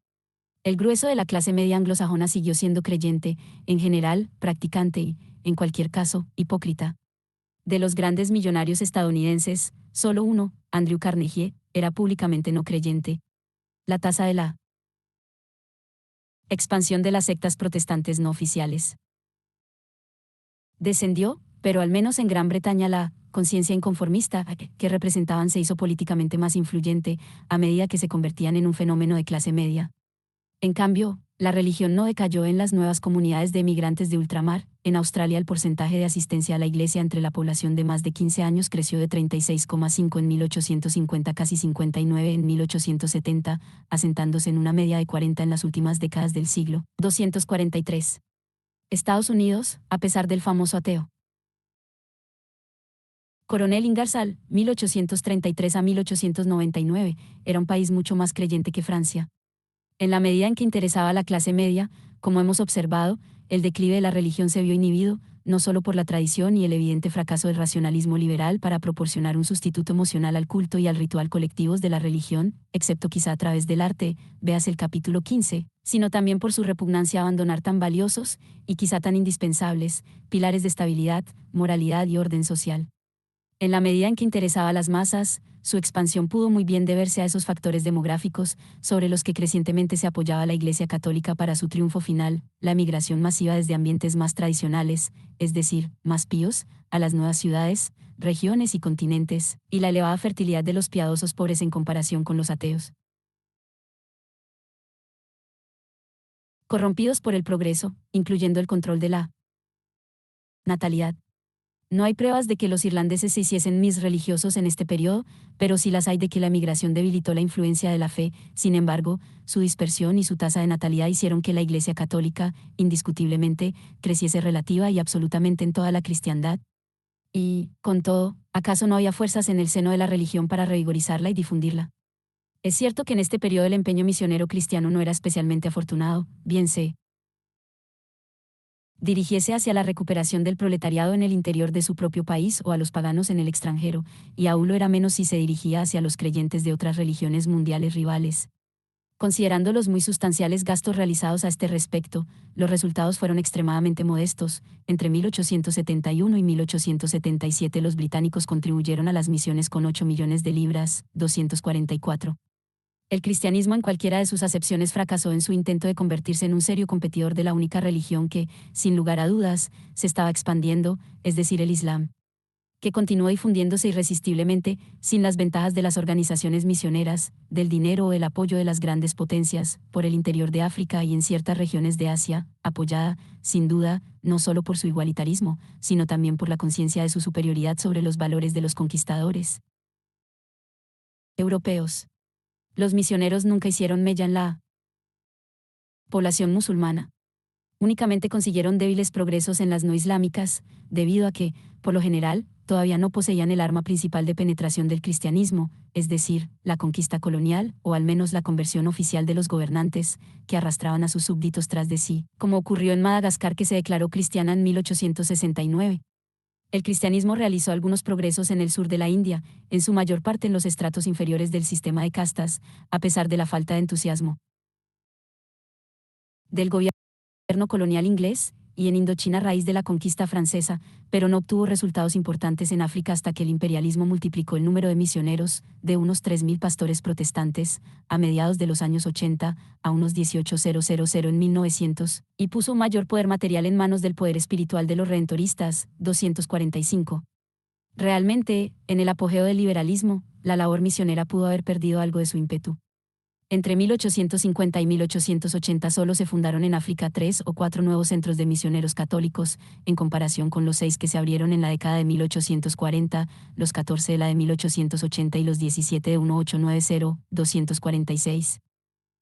[SPEAKER 1] El grueso de la clase media anglosajona siguió siendo creyente, en general, practicante y, en cualquier caso, hipócrita. De los grandes millonarios estadounidenses, solo uno, Andrew Carnegie, era públicamente no creyente. La tasa de la expansión de las sectas protestantes no oficiales descendió, pero al menos en Gran Bretaña la conciencia inconformista que representaban se hizo políticamente más influyente a medida que se convertían en un fenómeno de clase media. En cambio, la religión no decayó en las nuevas comunidades de emigrantes de ultramar. En Australia el porcentaje de asistencia a la iglesia entre la población de más de 15 años creció de 36,5 en 1850 a casi 59 en 1870, asentándose en una media de 40 en las últimas décadas del siglo 243. Estados Unidos, a pesar del famoso ateo Coronel Ingersoll, 1833 a 1899, era un país mucho más creyente que Francia. En la medida en que interesaba a la clase media, como hemos observado, el declive de la religión se vio inhibido, no solo por la tradición y el evidente fracaso del racionalismo liberal para proporcionar un sustituto emocional al culto y al ritual colectivos de la religión, excepto quizá a través del arte, véase el capítulo 15, sino también por su repugnancia a abandonar tan valiosos, y quizá tan indispensables, pilares de estabilidad, moralidad y orden social. En la medida en que interesaba a las masas, su expansión pudo muy bien deberse a esos factores demográficos, sobre los que crecientemente se apoyaba la Iglesia Católica para su triunfo final, la migración masiva desde ambientes más tradicionales, es decir, más píos, a las nuevas ciudades, regiones y continentes, y la elevada fertilidad de los piadosos pobres en comparación con los ateos. Corrompidos por el progreso, incluyendo el control de la natalidad. No hay pruebas de que los irlandeses se hiciesen mis religiosos en este periodo, pero sí las hay de que la emigración debilitó la influencia de la fe. Sin embargo, su dispersión y su tasa de natalidad hicieron que la Iglesia católica, indiscutiblemente, creciese relativa y absolutamente en toda la cristiandad. Y, con todo, ¿acaso no había fuerzas en el seno de la religión para revigorizarla y difundirla? Es cierto que en este periodo el empeño misionero cristiano no era especialmente afortunado, bien se dirigiese hacia la recuperación del proletariado en el interior de su propio país o a los paganos en el extranjero, y aún lo era menos si se dirigía hacia los creyentes de otras religiones mundiales rivales. Considerando los muy sustanciales gastos realizados a este respecto, los resultados fueron extremadamente modestos. Entre 1871 y 1877 los británicos contribuyeron a las misiones con 8 millones de libras, 244. El cristianismo en cualquiera de sus acepciones fracasó en su intento de convertirse en un serio competidor de la única religión que, sin lugar a dudas, se estaba expandiendo, es decir, el Islam, que continuó difundiéndose irresistiblemente, sin las ventajas de las organizaciones misioneras, del dinero o el apoyo de las grandes potencias, por el interior de África y en ciertas regiones de Asia, apoyada, sin duda, no solo por su igualitarismo, sino también por la conciencia de su superioridad sobre los valores de los conquistadores europeos. Los misioneros nunca hicieron mella en la población musulmana. Únicamente consiguieron débiles progresos en las no islámicas, debido a que, por lo general, todavía no poseían el arma principal de penetración del cristianismo, es decir, la conquista colonial, o al menos la conversión oficial de los gobernantes, que arrastraban a sus súbditos tras de sí, como ocurrió en Madagascar, que se declaró cristiana en 1869. El cristianismo realizó algunos progresos en el sur de la India, en su mayor parte en los estratos inferiores del sistema de castas, a pesar de la falta de entusiasmo del gobierno colonial inglés, y en Indochina a raíz de la conquista francesa, pero no obtuvo resultados importantes en África hasta que el imperialismo multiplicó el número de misioneros, de unos 3.000 pastores protestantes, a mediados de los años 80, a unos 18.000 en 1900, y puso un mayor poder material en manos del poder espiritual de los redentoristas, 245. Realmente, en el apogeo del liberalismo, la labor misionera pudo haber perdido algo de su ímpetu. Entre 1850 y 1880 solo se fundaron en África 3 o 4 nuevos centros de misioneros católicos, en comparación con los 6 que se abrieron en la década de 1840, los 14 de la de 1880 y los 17 de 1890-246.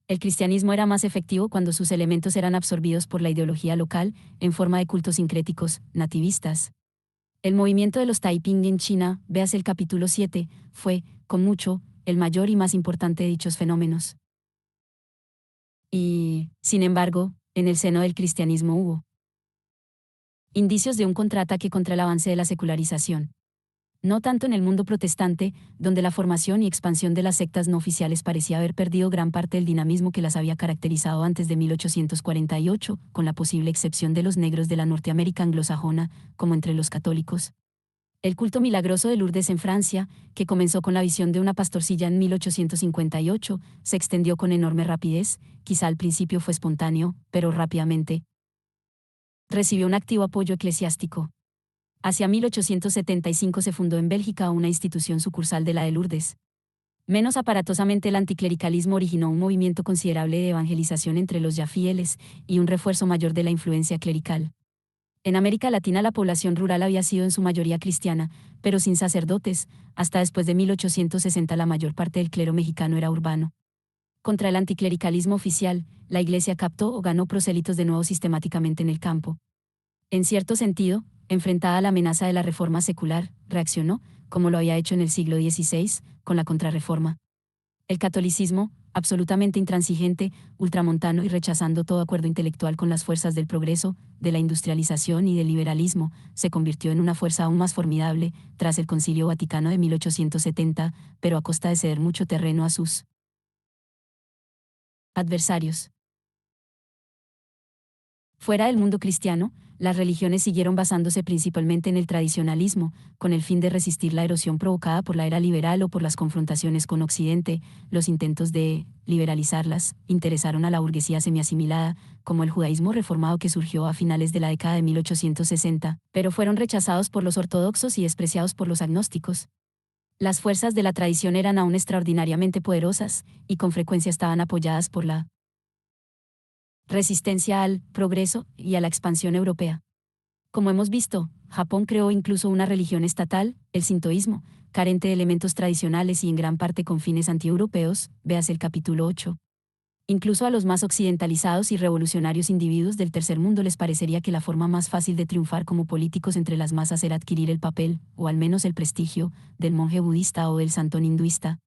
[SPEAKER 1] El cristianismo era más efectivo cuando sus elementos eran absorbidos por la ideología local, en forma de cultos sincréticos, nativistas. El movimiento de los Taiping en China, véase el capítulo 7, fue, con mucho, el mayor y más importante de dichos fenómenos. Y, sin embargo, en el seno del cristianismo hubo indicios de un contraataque contra el avance de la secularización. No tanto en el mundo protestante, donde la formación y expansión de las sectas no oficiales parecía haber perdido gran parte del dinamismo que las había caracterizado antes de 1848, con la posible excepción de los negros de la Norteamérica anglosajona, como entre los católicos. El culto milagroso de Lourdes en Francia, que comenzó con la visión de una pastorcilla en 1858, se extendió con enorme rapidez, quizá al principio fue espontáneo, pero rápidamente recibió un activo apoyo eclesiástico. Hacia 1875 se fundó en Bélgica una institución sucursal de la de Lourdes. Menos aparatosamente, el anticlericalismo originó un movimiento considerable de evangelización entre los ya fieles y un refuerzo mayor de la influencia clerical. En América Latina la población rural había sido en su mayoría cristiana, pero sin sacerdotes. Hasta después de 1860 la mayor parte del clero mexicano era urbano. Contra el anticlericalismo oficial, la Iglesia captó o ganó prosélitos de nuevo sistemáticamente en el campo. En cierto sentido, enfrentada a la amenaza de la reforma secular, reaccionó, como lo había hecho en el siglo XVI, con la contrarreforma. El catolicismo, absolutamente intransigente, ultramontano y rechazando todo acuerdo intelectual con las fuerzas del progreso, de la industrialización y del liberalismo, se convirtió en una fuerza aún más formidable, tras el Concilio Vaticano de 1870, pero a costa de ceder mucho terreno a sus adversarios. Fuera del mundo cristiano, las religiones siguieron basándose principalmente en el tradicionalismo, con el fin de resistir la erosión provocada por la era liberal o por las confrontaciones con Occidente. Los intentos de liberalizarlas interesaron a la burguesía semiasimilada, como el judaísmo reformado que surgió a finales de la década de 1860, pero fueron rechazados por los ortodoxos y despreciados por los agnósticos. Las fuerzas de la tradición eran aún extraordinariamente poderosas, y con frecuencia estaban apoyadas por la resistencia al progreso y a la expansión europea. Como hemos visto, Japón creó incluso una religión estatal, el sintoísmo, carente de elementos tradicionales y en gran parte con fines antieuropeos, véase el capítulo 8. Incluso a los más occidentalizados y revolucionarios individuos del tercer mundo les parecería que la forma más fácil de triunfar como políticos entre las masas era adquirir el papel, o al menos el prestigio, del monje budista o del santón hinduista.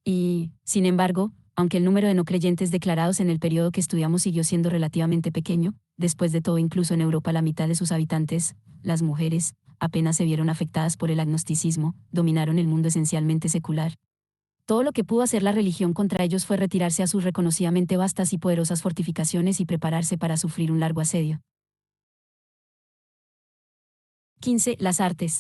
[SPEAKER 1] Y, sin embargo, aunque el número de no creyentes declarados en el periodo que estudiamos siguió siendo relativamente pequeño, después de todo incluso en Europa la mitad de sus habitantes, las mujeres, apenas se vieron afectadas por el agnosticismo, dominaron el mundo esencialmente secular. Todo lo que pudo hacer la religión contra ellos fue retirarse a sus reconocidamente vastas y poderosas fortificaciones y prepararse para sufrir un largo asedio. 15. Las artes.